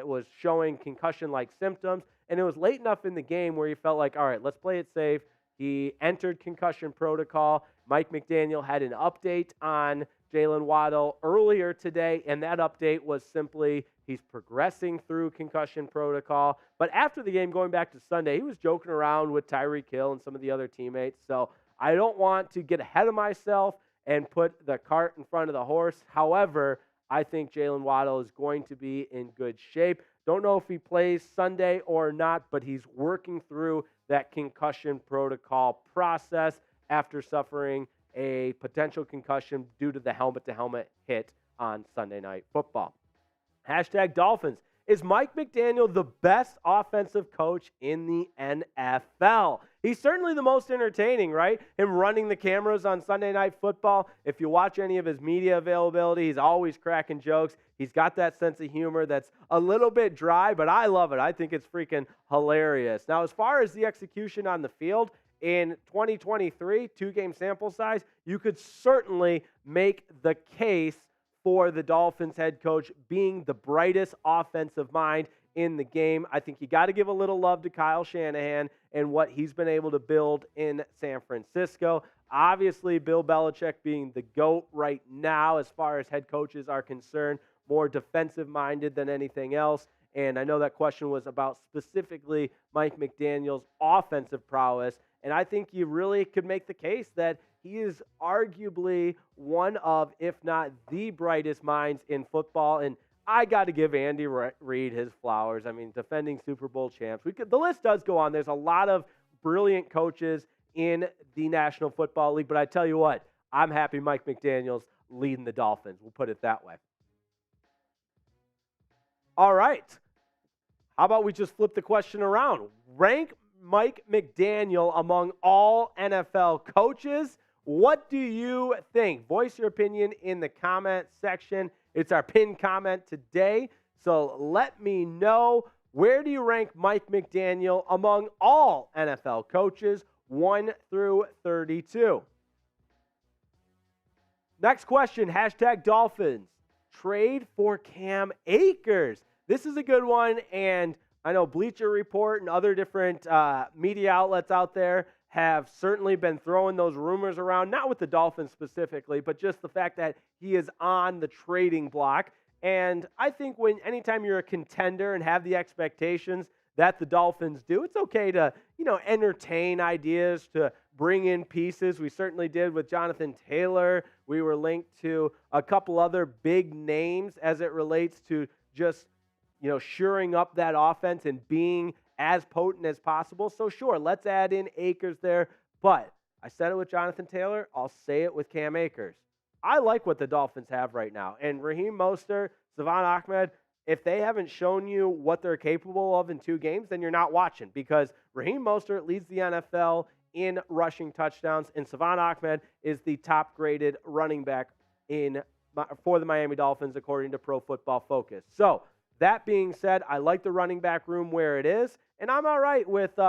S1: was showing concussion-like symptoms, and it was late enough in the game where he felt like, all right, let's play it safe. He entered concussion protocol. Mike McDaniel had an update on Jaylen Waddle earlier today, and that update was simply he's progressing through concussion protocol. But after the game, going back to Sunday, he was joking around with Tyreek Hill and some of the other teammates. So I don't want to get ahead of myself and put the cart in front of the horse. However, I think Jaylen Waddle is going to be in good shape. Don't know if he plays Sunday or not, but he's working through that concussion protocol process after suffering a potential concussion due to the helmet-to-helmet hit on Sunday Night Football. #Dolphins. Is Mike McDaniel the best offensive coach in the NFL? He's certainly the most entertaining, right? Him running the cameras on Sunday Night Football. If you watch any of his media availability, he's always cracking jokes. He's got that sense of humor that's a little bit dry, but I love it. I think it's freaking hilarious. Now, as far as the execution on the field, in 2023, 2-game sample size, you could certainly make the case for the Dolphins head coach being the brightest offensive mind in the game. I think you got to give a little love to Kyle Shanahan and what he's been able to build in San Francisco. Obviously, Bill Belichick being the GOAT right now as far as head coaches are concerned, more defensive-minded than anything else. And I know that question was about specifically Mike McDaniel's offensive prowess. And I think you really could make the case that he is arguably one of, if not the brightest minds in football. And I got to give Andy Reid his flowers. I mean, defending Super Bowl champs. The list does go on. There's a lot of brilliant coaches in the National Football League. But I tell you what, I'm happy Mike McDaniel's leading the Dolphins. We'll put it that way. All right. How about we just flip the question around? Rank Mike McDaniel among all NFL coaches. What do you think? Voice your opinion in the comment section. It's our pinned comment today. So let me know, where do you rank Mike McDaniel among all NFL coaches, 1 through 32? Next question, #Dolphins. Trade for Cam Akers. This is a good one, and I know Bleacher Report and other different media outlets out there have certainly been throwing those rumors around, not with the Dolphins specifically, but just the fact that he is on the trading block. And I think anytime you're a contender and have the expectations that the Dolphins do, it's okay to, entertain ideas, to bring in pieces. We certainly did with Jonathan Taylor. We were linked to a couple other big names as it relates to just shoring up that offense and being as potent as possible. So sure, let's add in Akers there. But I said it with Jonathan Taylor. I'll say it with Cam Akers. I like what the Dolphins have right now. And Raheem Mostert, Salvon Ahmed, if they haven't shown you what they're capable of in 2 games, then you're not watching, because Raheem Mostert leads the NFL in rushing touchdowns, and Salvon Ahmed is the top-graded running back for the Miami Dolphins, according to Pro Football Focus. So, that being said, I like the running back room where it is, and I'm all right with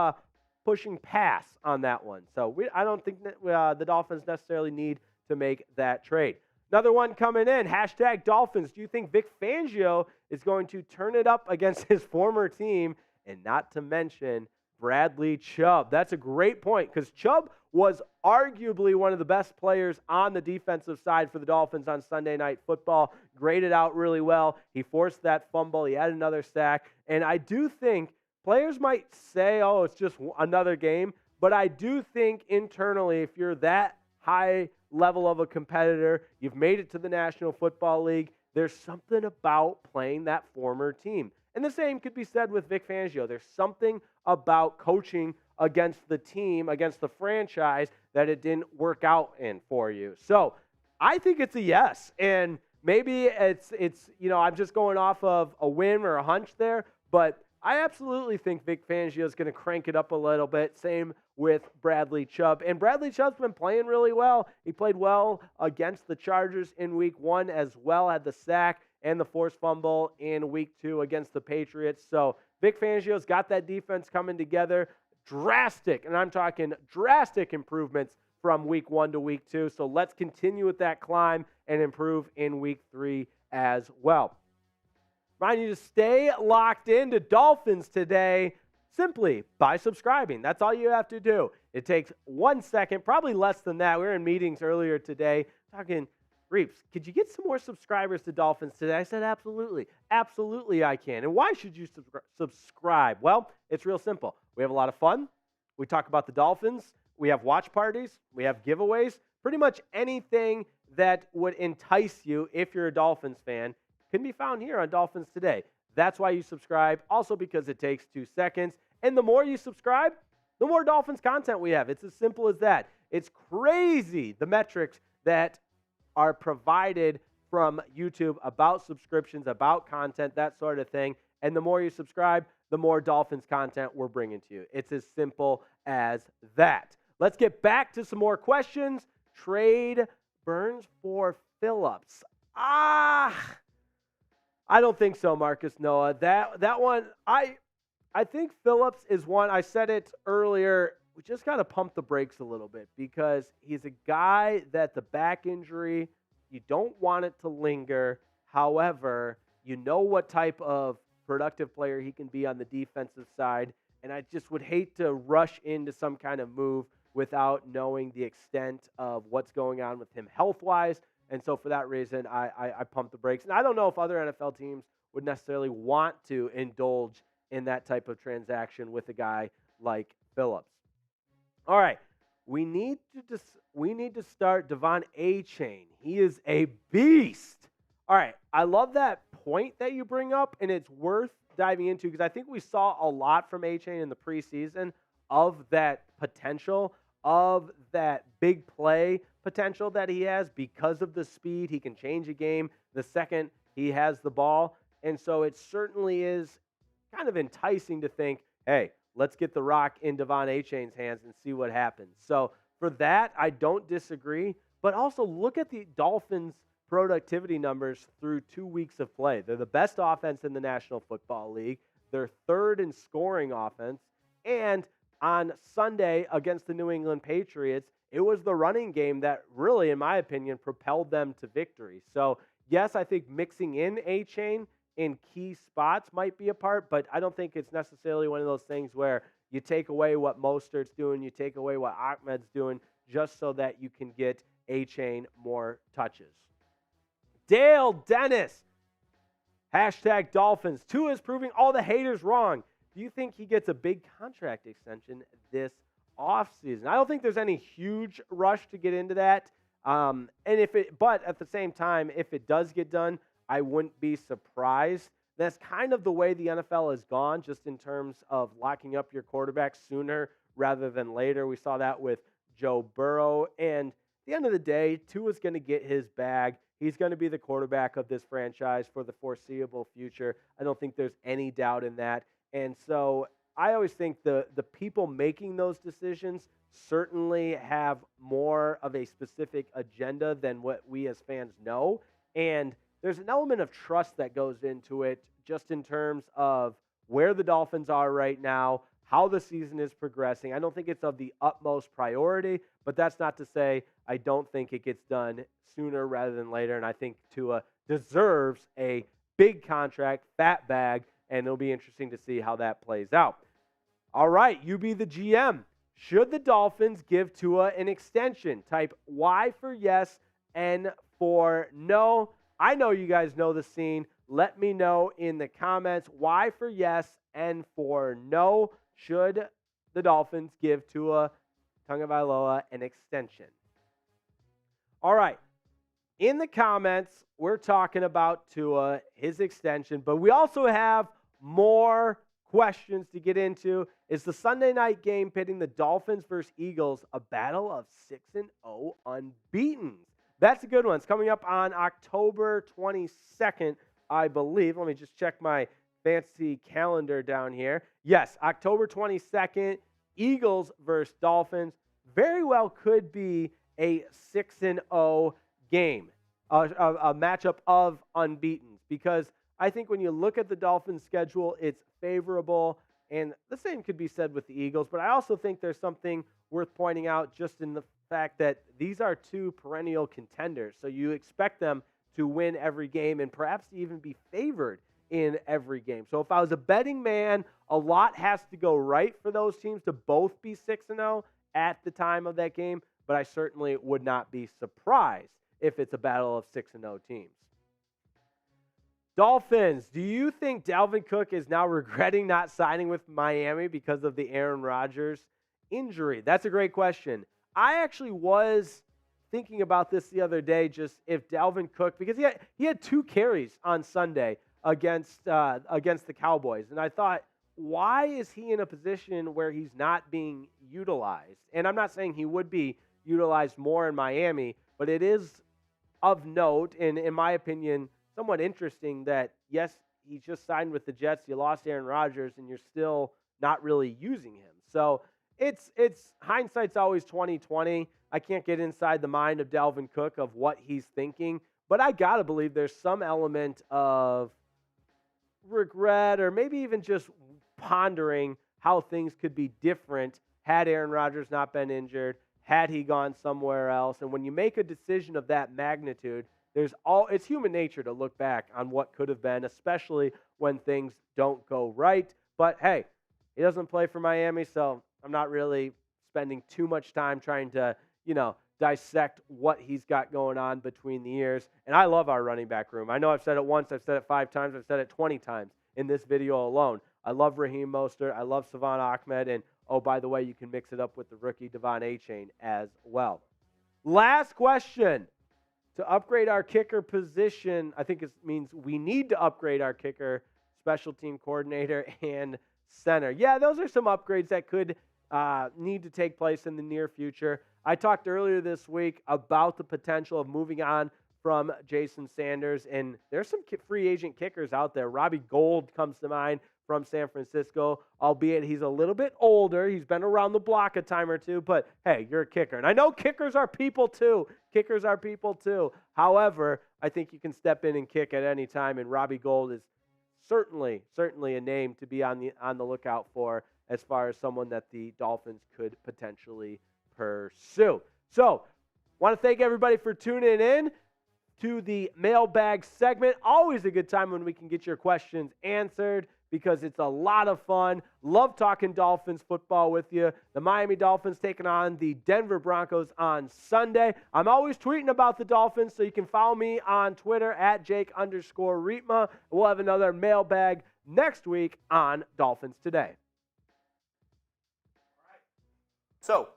S1: pushing pass on that one. So, I don't think that the Dolphins necessarily need to make that trade. Another one coming in, #Dolphins. Do you think Vic Fangio is going to turn it up against his former team, and not to mention Bradley Chubb? That's a great point, because Chubb was arguably one of the best players on the defensive side for the Dolphins on Sunday Night Football. Graded out really well. He forced that fumble. He had another sack. And I do think players might say, oh, it's just another game. But I do think internally, if you're that high level of a competitor, you've made it to the National Football League, there's something about playing that former team. And the same could be said with Vic Fangio. There's something about coaching against the team, against the franchise, that it didn't work out in for you. So I think it's a yes. And maybe it's I'm just going off of a whim or a hunch there, but I absolutely think Vic Fangio is going to crank it up a little bit. Same with Bradley Chubb. And Bradley Chubb's been playing really well. He played well against the Chargers in Week 1 as well, had the sack and the forced fumble in Week 2 against the Patriots. So Vic Fangio's got that defense coming together. Drastic, and I'm talking drastic improvements from Week 1 to Week 2. So let's continue with that climb and improve in Week 3 as well. Remind you to stay locked into Dolphins Today simply by subscribing. That's all you have to do. It takes 1 second, probably less than that. We were in meetings earlier today talking, Reeps, could you get some more subscribers to Dolphins Today? I said, absolutely. Absolutely I can. And why should you subscribe? Well, it's real simple. We have a lot of fun. We talk about the Dolphins. We have watch parties. We have giveaways. Pretty much anything that would entice you if you're a Dolphins fan can be found here on Dolphins Today. That's why you subscribe. Also because it takes 2 seconds. And the more you subscribe, the more Dolphins content we have. It's as simple as that. It's crazy, the metrics that are provided from YouTube about subscriptions, about content, that sort of thing. And the more you subscribe, the more Dolphins content we're bringing to you. It's as simple as that. Let's get back to some more questions. Trade Burns for Phillips. I don't think so, Marcus Noah. That one, I think Phillips is one. I said it earlier. We just got to pump the brakes a little bit, because he's a guy that the back injury, you don't want it to linger. However, you know what type of productive player he can be on the defensive side, and I just would hate to rush into some kind of move without knowing the extent of what's going on with him health-wise. And so for that reason, I pump the brakes. And I don't know if other NFL teams would necessarily want to indulge in that type of transaction with a guy like Phillips. All right, we need to start Devon Achane. He is a beast. All right, I love that point that you bring up, and it's worth diving into, because I think we saw a lot from Achane in the preseason of that potential, of that big play potential that he has because of the speed. He can change a game the second he has the ball. And so it certainly is kind of enticing to think, hey, let's get the rock in Devon Achane's hands and see what happens. So for that, I don't disagree. But also look at the Dolphins' productivity numbers through 2 weeks of play. They're the best offense in the National Football League. They're third in scoring offense. And on Sunday against the New England Patriots, it was the running game that really, in my opinion, propelled them to victory. So, yes, I think mixing in Achane in key spots might be a part, but I don't think it's necessarily one of those things where you take away what Mostert's doing, you take away what Ahmed's doing, just so that you can get Achane more touches. Dale Dennis, #Dolphins. Tua is proving all the haters wrong. Do you think he gets a big contract extension this offseason? I don't think there's any huge rush to get into that. But at the same time, if it does get done, I wouldn't be surprised. That's kind of the way the NFL has gone, just in terms of locking up your quarterback sooner rather than later. We saw that with Joe Burrow. And at the end of the day, Tua's going to get his bag. He's going to be the quarterback of this franchise for the foreseeable future. I don't think there's any doubt in that. And so I always think the people making those decisions certainly have more of a specific agenda than what we as fans know. And there's an element of trust that goes into it just in terms of where the Dolphins are right now, how the season is progressing. I don't think it's of the utmost priority, but that's not to say I don't think it gets done sooner rather than later. And I think Tua deserves a big contract, fat bag, and it'll be interesting to see how that plays out. All right, you be the GM. Should the Dolphins give Tua an extension? Type Y for yes, N for no. I know you guys know the scene. Let me know in the comments. Y for yes, N for no. Should the Dolphins give Tua Tagovailoa an extension? All right. In the comments, we're talking about Tua, his extension, but we also have more questions to get into. Is the Sunday night game pitting the Dolphins versus Eagles a battle of 6-0 unbeaten? That's a good one. It's coming up on October 22nd, I believe. Let me just check my fancy calendar down here. Yes, October 22nd, Eagles versus Dolphins. Very well could be a 6-0 game, a matchup of unbeatens, because I think when you look at the Dolphins' schedule, it's favorable, and the same could be said with the Eagles, but I also think there's something worth pointing out just in the fact that these are two perennial contenders, so you expect them to win every game and perhaps even be favored in every game. So if I was a betting man, a lot has to go right for those teams to both be 6-0 at the time of that game, but I certainly would not be surprised if it's a battle of 6-0 teams. Dolphins, do you think Dalvin Cook is now regretting not signing with Miami because of the Aaron Rodgers injury? That's a great question. I actually was thinking about this the other day, just if Dalvin Cook, because he had 2 carries on Sunday against the Cowboys, and I thought, why is he in a position where he's not being utilized? And I'm not saying he would be utilized more in Miami, but it is of note, and in my opinion, somewhat interesting that, yes, he just signed with the Jets, you lost Aaron Rodgers, and you're still not really using him. So it's hindsight's always 20/20. I can't get inside the mind of Dalvin Cook of what he's thinking, but I got to believe there's some element of regret or maybe even just pondering how things could be different had Aaron Rodgers not been injured, had he gone somewhere else. And when you make a decision of that magnitude, it's human nature to look back on what could have been, especially when things don't go right. But hey, he doesn't play for Miami, so I'm not really spending too much time trying to, dissect what he's got going on between the ears. And I love our running back room. I know I've said it once, I've said it 5 times, I've said it 20 times in this video alone. I love Raheem Mostert, I love Salvon Ahmed, and oh, by the way, you can mix it up with the rookie Devon Achane as well. Last question. To upgrade our kicker position, I think it means we need to upgrade our kicker, special team coordinator, and center. Yeah, those are some upgrades that could need to take place in the near future. I talked earlier this week about the potential of moving on from Jason Sanders, and there's some free agent kickers out there. Robbie Gould comes to mind from San Francisco, albeit he's a little bit older. He's been around the block a time or two, but hey, you're a kicker. And I know kickers are people too. Kickers are people too. However, I think you can step in and kick at any time, and Robbie Gould is certainly a name to be on the lookout for as far as someone that the Dolphins could potentially pursue. So, want to thank everybody for tuning in to the mailbag segment. Always a good time when we can get your questions answered because it's a lot of fun. Love talking Dolphins football with you. The Miami Dolphins taking on the Denver Broncos on Sunday. I'm always tweeting about the Dolphins, so you can follow me on Twitter at Jake_Riepma. We'll have another mailbag next week on Dolphins Today.
S2: So,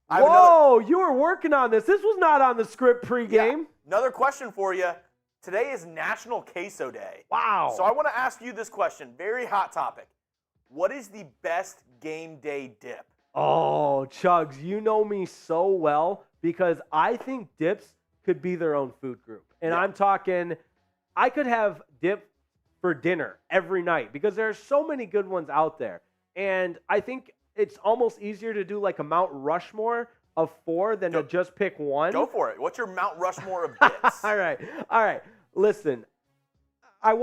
S1: you were working on this. This was not on the script pregame.
S2: Yeah. Another question for you. Today is National Queso Day.
S1: Wow.
S2: So I want to ask you this question. Very hot topic. What is the best game day dip?
S1: Oh, Chugs, you know me so well because I think dips could be their own food group. And I'm talking, I could have dip for dinner every night because there are so many good ones out there. And I think it's almost easier to do like a Mount Rushmore of 4 than to just pick one.
S2: Go for it. What's your Mount Rushmore of dips?
S1: All right. Listen, I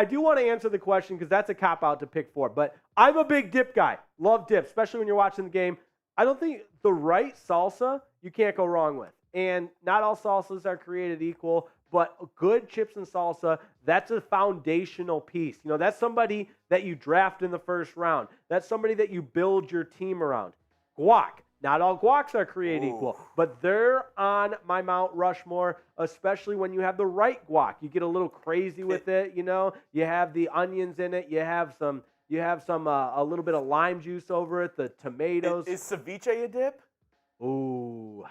S1: do want to answer the question because that's a cop-out to pick 4. But I'm a big dip guy. Love dip, especially when you're watching the game. I don't think the right salsa you can't go wrong with. And not all salsas are created equal, but good chips and salsa, that's a foundational piece. You know, that's somebody that you draft in the first round. That's somebody that you build your team around. Guac. Not all guacs are created equal, but they're on my Mount Rushmore, especially when you have the right guac. You get a little crazy with it, you know. You have the onions in it. You have some a little bit of lime juice over it, the tomatoes.
S2: Is ceviche a dip?
S1: Ooh.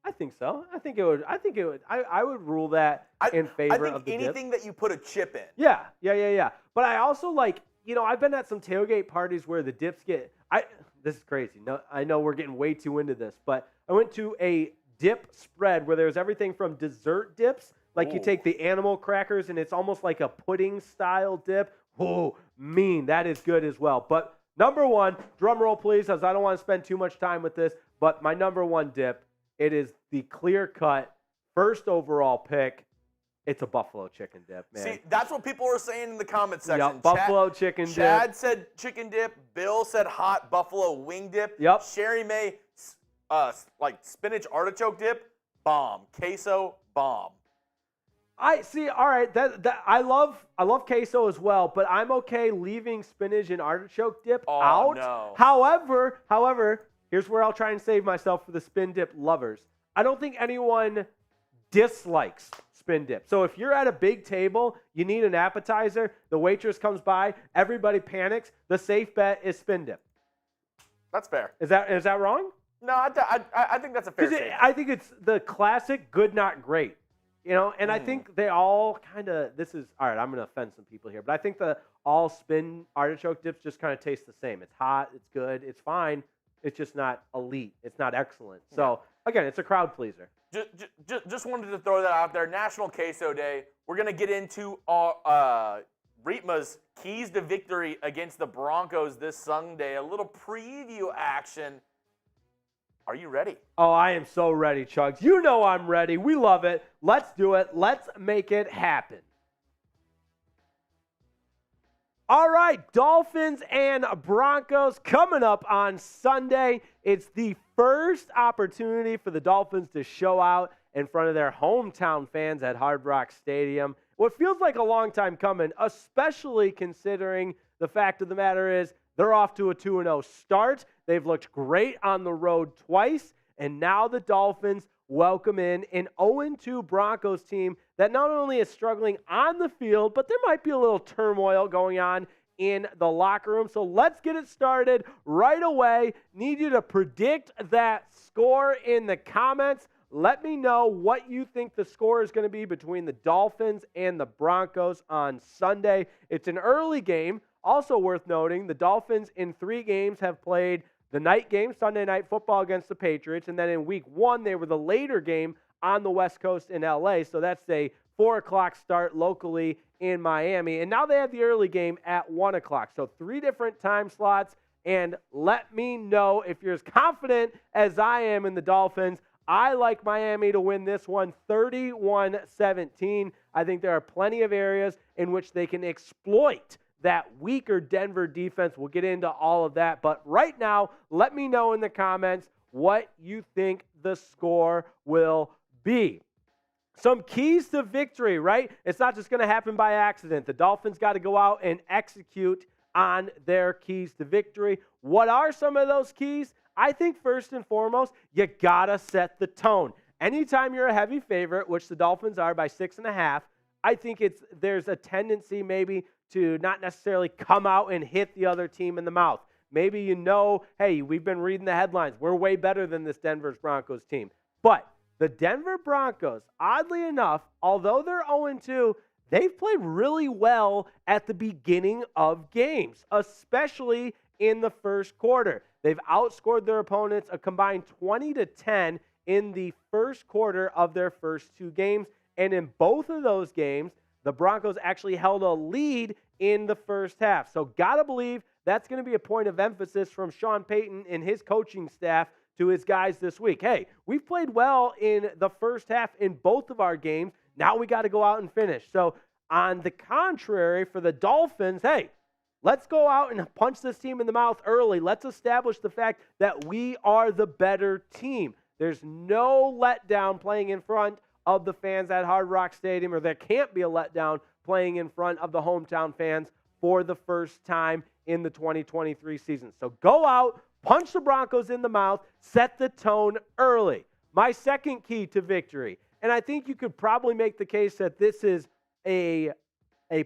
S1: I think so. I think it would. I would rule that in favor of the dip.
S2: I think anything that you put a chip in.
S1: Yeah. But I also like, you know, I've been at some tailgate parties where the dips get. This is crazy. No, I know we're getting way too into this, but I went to a dip spread where there's everything from dessert dips, like you take the animal crackers and it's almost like a pudding style dip. Oh, that is good as well. But number one, drum roll please, as I don't want to spend too much time with this, but my number one dip, it is the clear-cut first overall pick. It's a buffalo chicken dip, man.
S2: See, that's what people are saying in the comment section.
S1: Yep, buffalo chicken dip.
S2: Chad said chicken dip. Bill said hot buffalo wing dip.
S1: Yep.
S2: Sherry May, like spinach artichoke dip. Bomb. Queso, bomb.
S1: I see. All right, that I love queso as well, but I'm okay leaving spinach and artichoke dip out.
S2: No.
S1: However, here's where I'll try and save myself for the spin dip lovers. I don't think anyone dislikes spin dip. So if you're at a big table, you need an appetizer, the waitress comes by, everybody panics, the safe bet is spin dip.
S2: That's fair.
S1: Is that wrong?
S2: No, I think that's a fair statement.
S1: I think it's the classic good, not great. You know, and I think they all kind of, this is, all right, I'm going to offend some people here, but I think the all spin artichoke dips just kind of taste the same. It's hot, it's good, it's fine. It's just not elite. It's not excellent. So, again, it's a crowd pleaser.
S2: Just wanted to throw that out there. National Queso Day. We're going to get into Riepma's keys to victory against the Broncos this Sunday. A little preview action. Are you ready?
S1: Oh, I am so ready, Chugs. You know I'm ready. We love it. Let's do it. Let's make it happen. All right, Dolphins and Broncos coming up on Sunday. It's the first opportunity for the Dolphins to show out in front of their hometown fans at Hard Rock Stadium. What feels like a long time coming, especially considering the fact of the matter is they're off to a 2-0 start. They've looked great on the road twice, and now the Dolphins welcome in an 0-2 Broncos team that not only is struggling on the field, but there might be a little turmoil going on in the locker room. So let's get it started right away. Need you to predict that score in the comments. Let me know what you think the score is going to be between the Dolphins and the Broncos on Sunday. It's an early game. Also worth noting, the Dolphins in 3 games have played the night game, Sunday Night Football against the Patriots, and then in week 1, they were the later game on the West Coast in L.A., so that's a 4 o'clock start locally in Miami. And now they have the early game at 1 o'clock, so 3 different time slots. And let me know if you're as confident as I am in the Dolphins. I like Miami to win this one 31-17. I think there are plenty of areas in which they can exploit that weaker Denver defense. We'll get into all of that. But right now, let me know in the comments what you think the score will be. Some keys to victory, right? It's not just going to happen by accident. The Dolphins got to go out and execute on their keys to victory. What are some of those keys? I think first and foremost, you got to set the tone. Anytime you're a heavy favorite, which the Dolphins are by 6.5, I think there's a tendency maybe to not necessarily come out and hit the other team in the mouth. Maybe you know, hey, we've been reading the headlines. We're way better than this Denver Broncos team. But the Denver Broncos, oddly enough, although they're 0-2, they've played really well at the beginning of games, especially in the first quarter. They've outscored their opponents a combined 20-10 in the first quarter of their first 2 games. And in both of those games, the Broncos actually held a lead in the first half. So got to believe that's going to be a point of emphasis from Sean Payton and his coaching staff to his guys this week. Hey, we've played well in the first half in both of our games. Now we got to go out and finish. So on the contrary, for the Dolphins, hey, let's go out and punch this team in the mouth early. Let's establish the fact that we are the better team. There's no letdown playing in front of the fans at Hard Rock Stadium, or there can't be a letdown playing in front of the hometown fans for the first time in the 2023 season. So go out, punch the Broncos in the mouth, set the tone early. My second key to victory, and I think you could probably make the case that this is a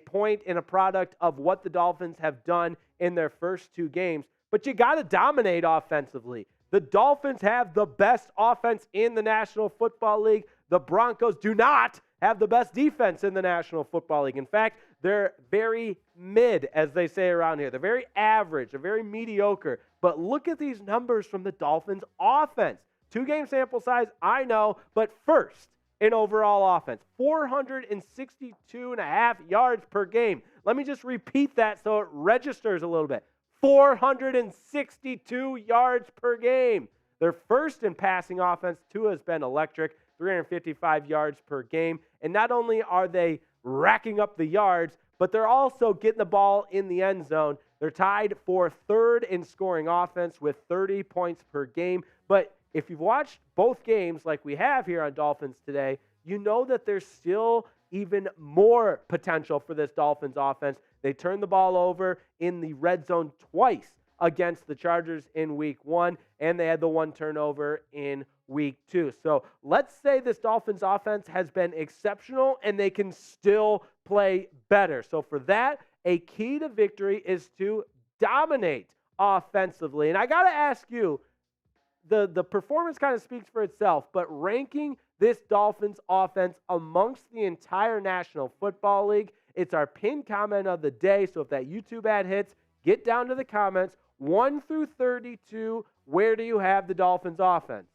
S1: point and a product of what the Dolphins have done in their first two games, but you got to dominate offensively. The Dolphins have the best offense in the National Football League. The Broncos do not have the best defense in the National Football League. In fact, they're very mid, as they say around here. They're very average. They're very mediocre. But look at these numbers from the Dolphins' offense. 2-game sample size, I know, but first in overall offense, 462.5 yards per game. Let me just repeat that so it registers a little bit. 462 yards per game. They're first in passing offense. Tua has been electric, 355 yards per game. And not only are they racking up the yards, but they're also getting the ball in the end zone. They're tied for third in scoring offense with 30 points per game. But if you've watched both games like we have here on Dolphins Today, you know that there's still even more potential for this Dolphins offense. They turned the ball over in the red zone twice against the Chargers in week 1, and they had the one turnover in week 2. So let's say this Dolphins offense has been exceptional and they can still play better. So for that, a key to victory is to dominate offensively. And I got to ask you, the performance kind of speaks for itself, but ranking this Dolphins offense amongst the entire National Football League, it's our pinned comment of the day. So if that YouTube ad hits, get down to the comments. 1 through 32, where do you have the Dolphins offense?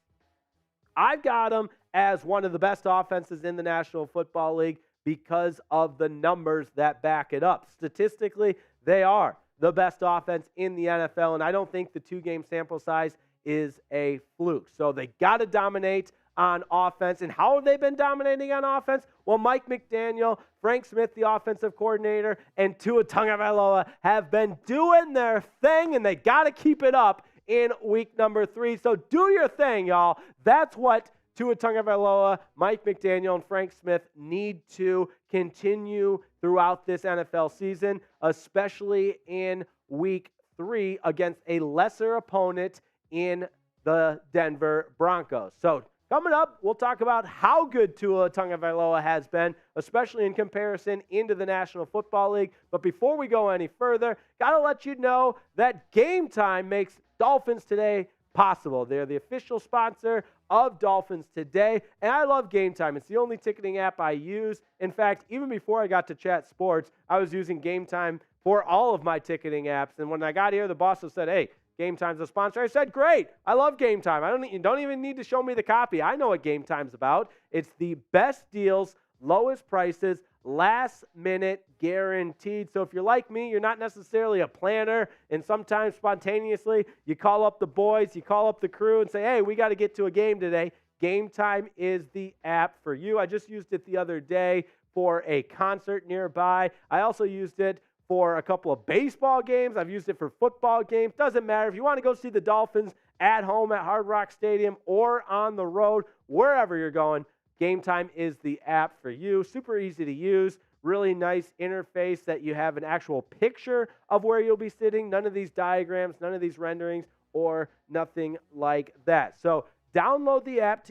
S1: I've got them as one of the best offenses in the National Football League because of the numbers that back it up. Statistically, they are the best offense in the NFL, and I don't think the 2-game sample size is a fluke. So they got to dominate on offense. And how have they been dominating on offense? Well, Mike McDaniel, Frank Smith, the offensive coordinator, and Tua Tagovailoa have been doing their thing, and they got to keep it up in week number 3. So do your thing, y'all. That's what Tua Tagovailoa, Mike McDaniel, and Frank Smith need to continue throughout this NFL season, especially in week 3 against a lesser opponent in the Denver Broncos. So coming up, we'll talk about how good Tua Tagovailoa has been, especially in comparison into the National Football League. But before we go any further, got to let you know that Game Time makes Dolphins Today possible. They're the official sponsor of Dolphins Today, and I love Game Time. It's the only ticketing app I use. In fact, even before I got to Chat Sports, I was using Game Time for all of my ticketing apps. And when I got here, the boss said, hey, Game Time's a sponsor. I said, great. I love Game Time. You don't even need to show me the copy. I know what Game Time's about. It's the best deals, lowest prices, last minute guaranteed. So if you're like me, you're not necessarily a planner, and sometimes spontaneously you call up the boys, you call up the crew and say, hey, we got to get to a game today. Game Time is the app for you. I just used it the other day for a concert nearby. I also used it for a couple of baseball games. I've used it for football games. Doesn't matter. If you want to go see the Dolphins at home at Hard Rock Stadium or on the road, wherever you're going, Game Time is the app for you. Super easy to use. Really nice interface that you have an actual picture of where you'll be sitting. None of these diagrams, none of these renderings, or nothing like that. So download the app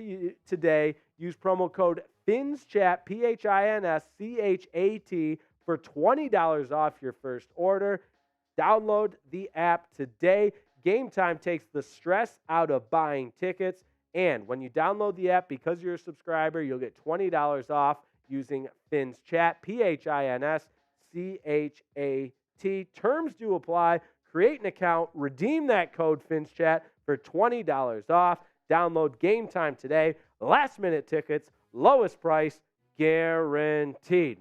S1: today. Use promo code FINSCHAT, PINSCHAT, for $20 off your first order. Download the app today. Game Time takes the stress out of buying tickets. And when you download the app, because you're a subscriber, you'll get $20 off using FINSCHAT, PINSCHAT. Terms do apply. Create an account. Redeem that code FINSCHAT for $20 off. Download Game Time today. Last minute tickets. Lowest price guaranteed.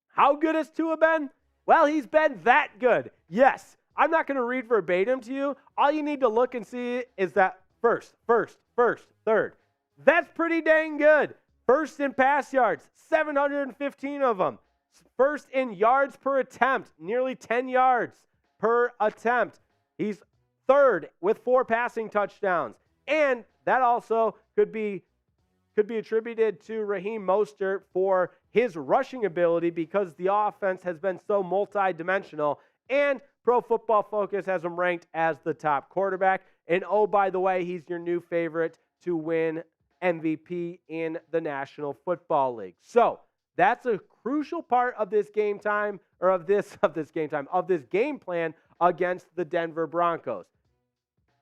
S1: How good has Tua been? Well, he's been that good. Yes. I'm not going to read verbatim to you. All you need to look and see is that first, third. That's pretty dang good. First in pass yards, 715 of them. First in yards per attempt, nearly 10 yards per attempt. He's third with 4 passing touchdowns. And that also could be attributed to Raheem Mostert for his rushing ability because the offense has been so multidimensional. And Pro Football Focus has him ranked as the top quarterback. And oh, by the way, he's your new favorite to win MVP in the National Football League. So that's a crucial part of this game time, or of this game plan against the Denver Broncos.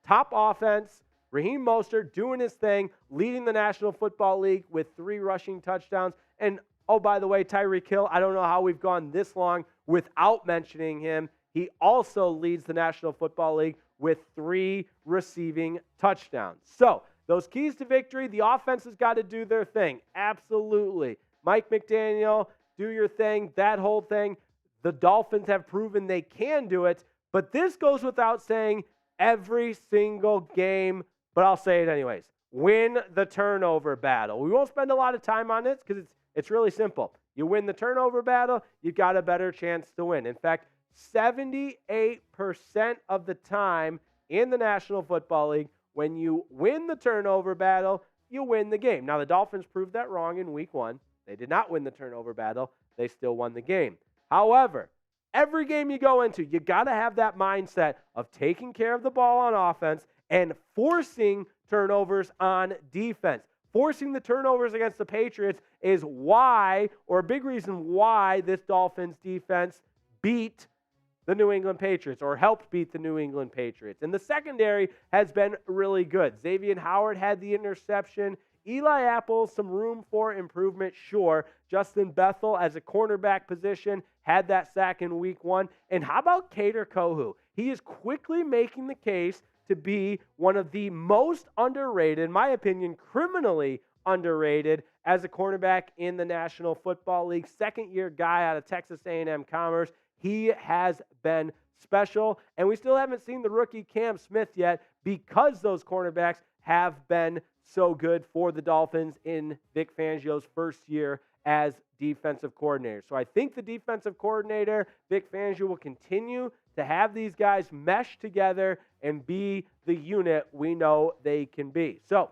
S1: Top offense, Raheem Mostert doing his thing, leading the National Football League with 3 rushing touchdowns. And oh, by the way, Tyreek Hill, I don't know how we've gone this long without mentioning him. He also leads the National Football League with 3 receiving touchdowns. So those keys to victory, the offense has got to do their thing. Absolutely. Mike McDaniel, do your thing, that whole thing. The Dolphins have proven they can do it, but this goes without saying every single game, but I'll say it anyways. Win the turnover battle. We won't spend a lot of time on this because it's really simple. You win the turnover battle, you've got a better chance to win. In fact, 78% of the time in the National Football League, when you win the turnover battle, you win the game. Now, the Dolphins proved that wrong in week 1. They did not win the turnover battle. They still won the game. However, every game you go into, you got to have that mindset of taking care of the ball on offense and forcing turnovers on defense. Forcing the turnovers against the Patriots is why, or a big reason why, this Dolphins defense beat the New England Patriots, or helped beat the New England Patriots. And the secondary has been really good. Xavier Howard had the interception. Eli Apple, some room for improvement, sure. Justin Bethel, as a cornerback position, had that sack in week 1. And how about Kader Kohou? He is quickly making the case to be one of the most underrated, in my opinion, criminally underrated, as a cornerback in the National Football League. Second-year guy out of Texas A&M Commerce. He has been special, and we still haven't seen the rookie Cam Smith yet because those cornerbacks have been so good for the Dolphins in Vic Fangio's first year as defensive coordinator. So I think the defensive coordinator, Vic Fangio, will continue to have these guys mesh together and be the unit we know they can be. So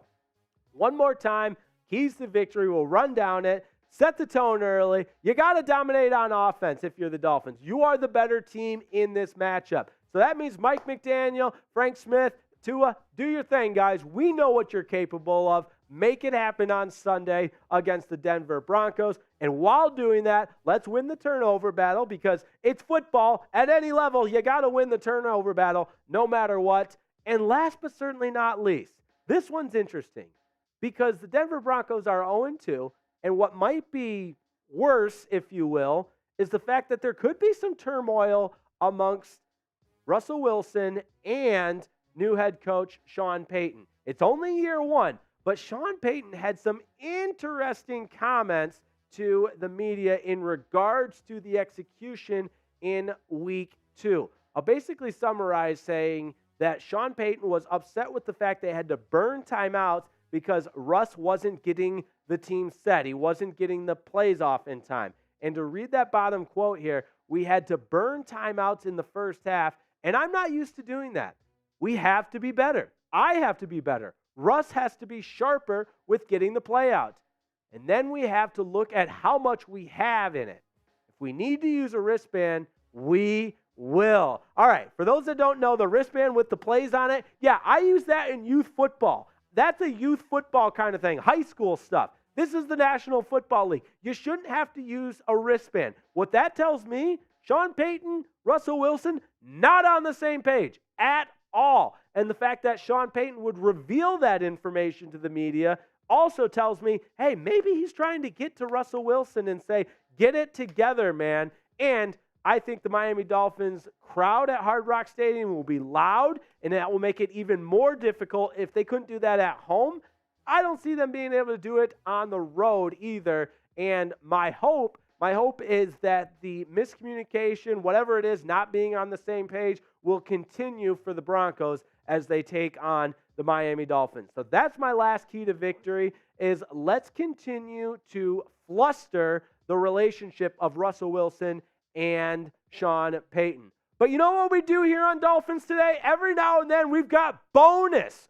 S1: one more time, keys to victory. We'll run down it. Set the tone early. You got to dominate on offense if you're the Dolphins. You are the better team in this matchup. So that means Mike McDaniel, Frank Smith, Tua, do your thing, guys. We know what you're capable of. Make it happen on Sunday against the Denver Broncos. And while doing that, let's win the turnover battle because it's football. At any level, you got to win the turnover battle no matter what. And last but certainly not least, this one's interesting because the Denver Broncos are 0-2. And what might be worse, if you will, is the fact that there could be some turmoil amongst Russell Wilson and new head coach Sean Payton. It's only year 1, but Sean Payton had some interesting comments to the media in regards to the execution in week 2. I'll basically summarize saying that Sean Payton was upset with the fact they had to burn timeouts because Russ wasn't getting the team set. He wasn't getting the plays off in time. And to read that bottom quote here, we had to burn timeouts in the first half, and I'm not used to doing that. We have to be better. I have to be better. Russ has to be sharper with getting the play out. And then we have to look at how much we have in it. If we need to use a wristband, we will. All right, for those that don't know, the wristband with the plays on it, yeah, I use that in youth football. That's a youth football kind of thing, high school stuff. This is the National Football League. You shouldn't have to use a wristband. What that tells me, Sean Payton, Russell Wilson, not on the same page at all. And the fact that Sean Payton would reveal that information to the media also tells me, hey, maybe he's trying to get to Russell Wilson and say, get it together, man. And I think the Miami Dolphins crowd at Hard Rock Stadium will be loud, and that will make it even more difficult. If they couldn't do that at home, I don't see them being able to do it on the road either. And my hope is that the miscommunication, whatever it is, not being on the same page, will continue for the Broncos as they take on the Miami Dolphins. So that's my last key to victory, is let's continue to fluster the relationship of Russell Wilson and Sean Payton. But you know what we do here on Dolphins Today? Every now and then we've got bonus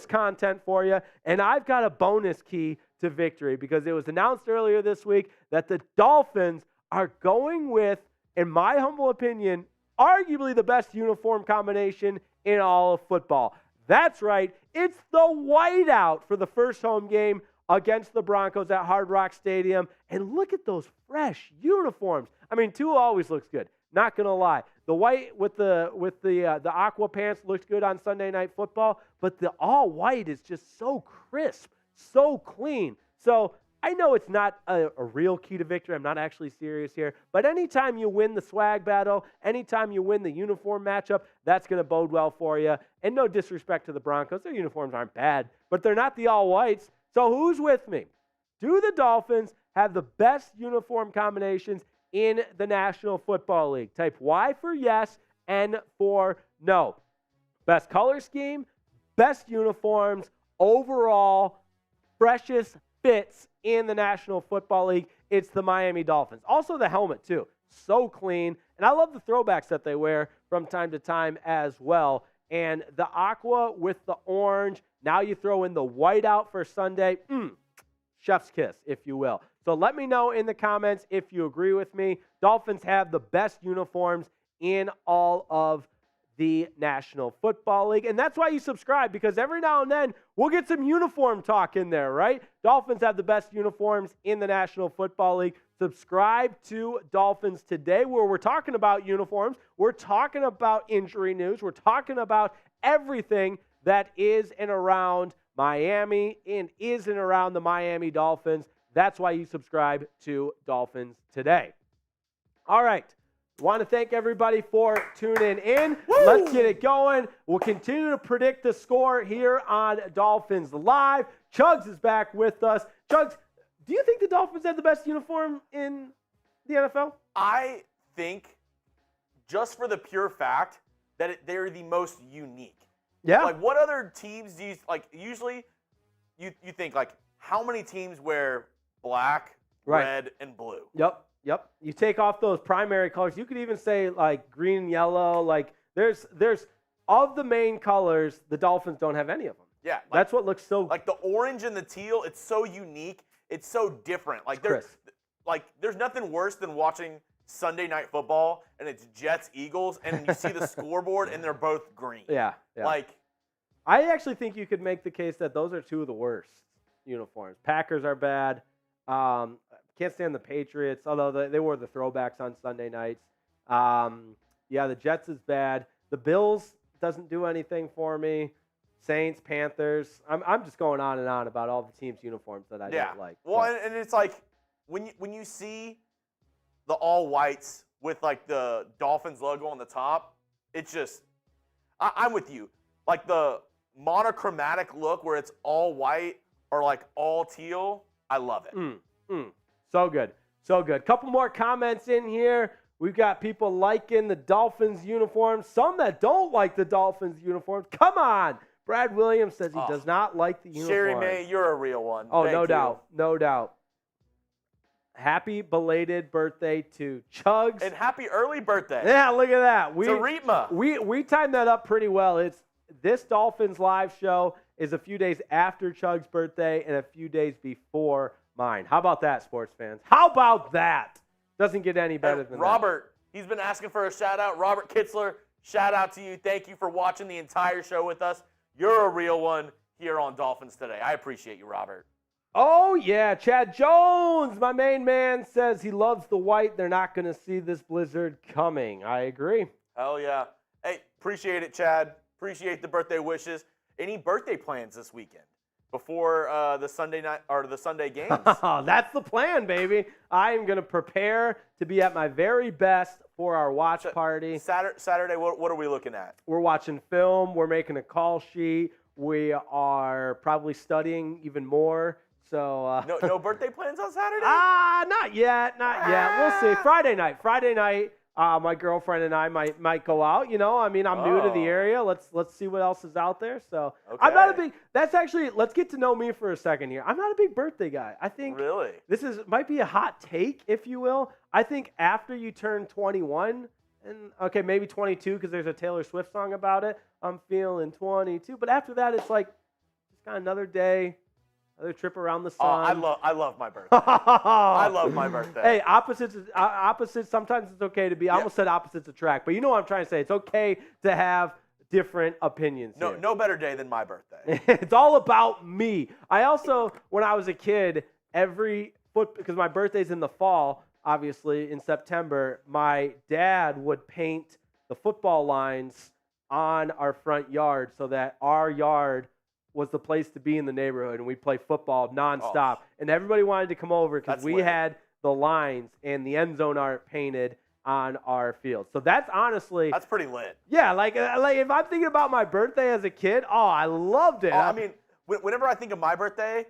S1: content for you, and I've got a bonus key to victory because it was announced earlier this week that the Dolphins are going with, in my humble opinion, arguably the best uniform combination in all of football. That's right, it's the whiteout for the first home game against the Broncos at Hard Rock Stadium. And look at those fresh uniforms. I mean, Tua always looks good, not going to lie. The white with the aqua pants looked good on Sunday Night Football, but the all white is just so crisp, so clean. So I know it's not a real key to victory. I'm not actually serious here. But anytime you win the swag battle, anytime you win the uniform matchup, that's going to bode well for you. And no disrespect to the Broncos. Their uniforms aren't bad, but they're not the all-whites. So who's with me? Do the Dolphins have the best uniform combinations in the National Football League? Type Y for yes, N for no. Best color scheme, best uniforms, overall, freshest fits in the National Football League. It's the Miami Dolphins. Also the helmet, too. So clean. And I love the throwbacks that they wear from time to time as well. And the aqua with the orange. Now you throw in the white out for Sunday. Chef's kiss, if you will. So let me know in the comments if you agree with me. Dolphins have the best uniforms in all of the National Football League. And that's why you subscribe, because every now and then we'll get some uniform talk in there, right? Dolphins have the best uniforms in the National Football League. Subscribe to Dolphins Today, where we're talking about uniforms. We're talking about injury news. We're talking about everything that is and around Miami and is and around the Miami Dolphins. That's why you subscribe to Dolphins Today. All right. Want to thank everybody for tuning in. Woo! Let's get it going. We'll continue to predict the score here on Dolphins Live. Chugs is back with us. Chugs, do you think the Dolphins have the best uniform in the NFL?
S2: I think, just for the pure fact that they're the most unique.
S1: Yeah.
S2: Like, what other teams do you, like, usually you think, like, how many teams wear black, red, and blue?
S1: Yep. You take off those primary colors. You could even say like green and yellow. Like there's of the main colors, the Dolphins don't have any of them.
S2: Yeah. Like,
S1: that's what looks so.
S2: Like the orange and the teal, it's so unique. It's so different. Like there's nothing worse than watching Sunday Night Football and it's Jets Eagles and you see the scoreboard and they're both green.
S1: Yeah.
S2: Like,
S1: I actually think you could make the case that those are two of the worst uniforms. Packers are bad. Can't stand the Patriots, although they wore the throwbacks on Sunday nights. The Jets is bad. The Bills doesn't do anything for me. Saints, Panthers. I'm just going on and on about all the teams' uniforms that I don't like.
S2: Well, and it's like when you see the all whites with like the Dolphins logo on the top, it's just I'm with you. Like the monochromatic look where it's all white or like all teal, I love it.
S1: So good. Couple more comments in here. We've got people liking the Dolphins uniforms. Some that don't like the Dolphins uniforms. Come on. Brad Williams says he does not like the uniform.
S2: Sherry May, you're a real one.
S1: Oh,
S2: Thank you.
S1: No doubt. Happy belated birthday to Chugs.
S2: And happy early birthday.
S1: Yeah, look at that.
S2: To Riepma.
S1: We timed that up pretty well. This Dolphins live show is a few days after Chug's birthday and a few days before mine. How about that, sports fans? How about that? Doesn't get any better than
S2: Robert, he's been asking for a shout-out. Robert Kitzler, shout out to you. Thank you for watching the entire show with us. You're a real one here on Dolphins Today. I appreciate you, Robert.
S1: Oh, yeah. Chad Jones, my main man, says he loves the white. They're not going to see this blizzard coming. I agree.
S2: Hell yeah. Hey, appreciate it, Chad. Appreciate the birthday wishes. Any birthday plans this weekend before the Sunday night or the Sunday games?
S1: That's the plan, baby. I am going to prepare to be at my very best for our watch party.
S2: Saturday, what are we looking at?
S1: We're watching film. We're making a call sheet. We are probably studying even more So
S2: no birthday plans on Saturday?
S1: Not yet. We'll see. Friday night. My girlfriend and I might go out. I'm new to the area. Let's see what else is out there. So okay. I'm not a big. That's actually. Let's get to know me for a second here. I'm not a big birthday guy. I think
S2: really
S1: this might be a hot take, if you will. I think after you turn 21, and okay, maybe 22 because there's a Taylor Swift song about it. I'm feeling 22, but after that, it's like just kind of another day. Another trip around the sun.
S2: I love my birthday. I love my birthday.
S1: Hey, opposites. Sometimes it's okay to be. I almost said opposites attract, but you know what I'm trying to say. It's okay to have different opinions.
S2: No better day than my birthday.
S1: It's all about me. I also, when I was a kid, because my birthday's in the fall, obviously in September, my dad would paint the football lines on our front yard so that our yard was the place to be in the neighborhood, and we'd play football nonstop. And everybody wanted to come over because we had the lines and the end zone art painted on our field. So that's
S2: pretty lit.
S1: Yeah, like if I'm thinking about my birthday as a kid, I loved it.
S2: Whenever I think of my birthday,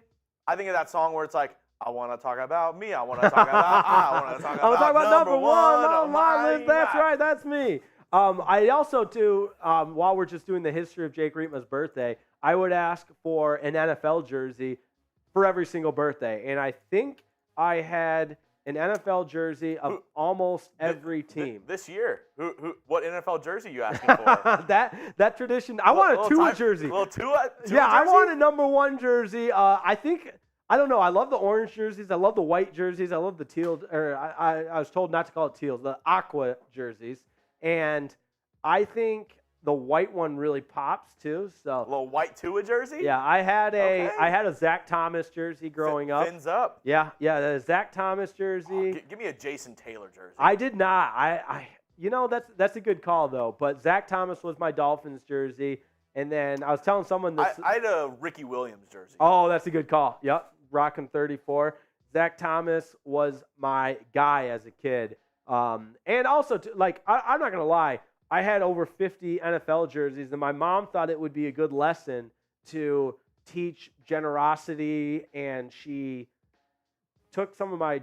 S2: I think of that song where it's like, I want to talk about me. I want to talk about
S1: number one on my list. That's right. That's me. I also do, while we're just doing the history of Jake Riepma's birthday, I would ask for an NFL jersey for every single birthday. And I think I had an NFL jersey of almost every team.
S2: This year? What NFL jersey are you asking for?
S1: that tradition. I want a Tua jersey.
S2: A little Tua
S1: jersey? I want a number one jersey. I don't know. I love the orange jerseys. I love the white jerseys. I love the teal. I was told not to call it teal. The aqua jerseys. And I think the white one really pops too. So
S2: a little white Tua jersey?
S1: Yeah, I had a Zach Thomas jersey growing up.
S2: Fins up.
S1: Yeah, the Zach Thomas jersey.
S2: Give me a Jason Taylor jersey.
S1: I did not. That's a good call though. But Zach Thomas was my Dolphins jersey, and then I was telling someone that
S2: I had a Ricky Williams jersey.
S1: Oh, that's a good call. Yep, rocking 34. Zach Thomas was my guy as a kid. And also, I'm not going to lie, I had over 50 NFL jerseys, and my mom thought it would be a good lesson to teach generosity, and she took some of my,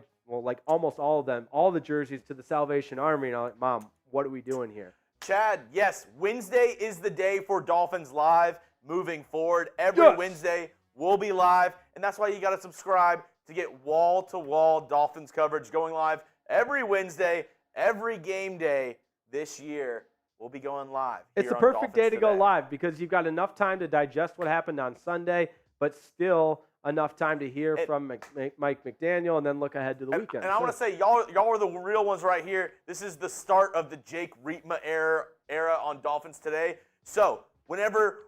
S1: almost all of them, all the jerseys to the Salvation Army, and I'm like, Mom, what are we doing here?
S2: Chad, yes, Wednesday is the day for Dolphins Live moving forward. Every Wednesday we'll be live, and that's why you got to subscribe to get wall-to-wall Dolphins coverage going live every Wednesday, every game day this year. We'll be going live.
S1: It's the perfect day to go live because you've got enough time to digest what happened on Sunday, but still enough time to hear from Mike McDaniel and then look ahead to the weekend.
S2: And I want to say, y'all are the real ones right here. This is the start of the Jake Riepma era on Dolphins Today. So whenever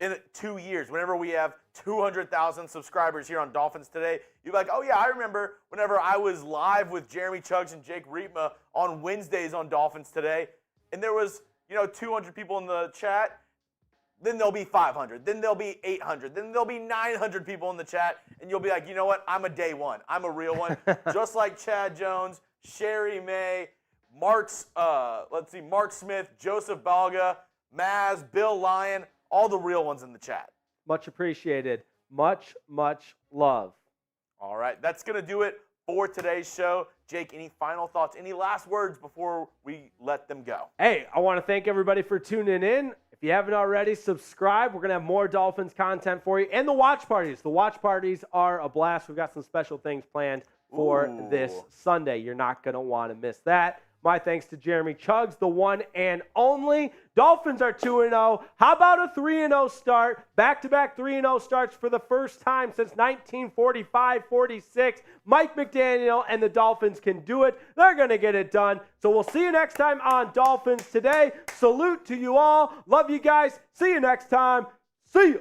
S2: in 2 years, whenever we have 200,000 subscribers here on Dolphins Today, you're like, oh yeah, I remember whenever I was live with Jeremy Chuggs and Jake Riepma on Wednesdays on Dolphins Today, and there was 200 people in the chat. Then there'll be 500. Then there'll be 800. Then there'll be 900 people in the chat, and you'll be like, you know what? I'm a day one. I'm a real one. Just like Chad Jones, Sherry May, Mark Smith, Joseph Balga, Maz, Bill Lyon, all the real ones in the chat.
S1: Much appreciated. Much, much love.
S2: All right, that's going to do it for today's show. Jake, any final thoughts, any last words before we let them go?
S1: Hey, I want to thank everybody for tuning in. If you haven't already, subscribe. We're going to have more Dolphins content for you. And the watch parties. The watch parties are a blast. We've got some special things planned for this Sunday. You're not going to want to miss that. My thanks to Jeremy Chuggs, the one and only. Dolphins are 2-0. How about a 3-0 start? Back-to-back 3-0 starts for the first time since 1945-46. Mike McDaniel and the Dolphins can do it. They're going to get it done. So we'll see you next time on Dolphins Today. Salute to you all. Love you guys. See you next time. See you.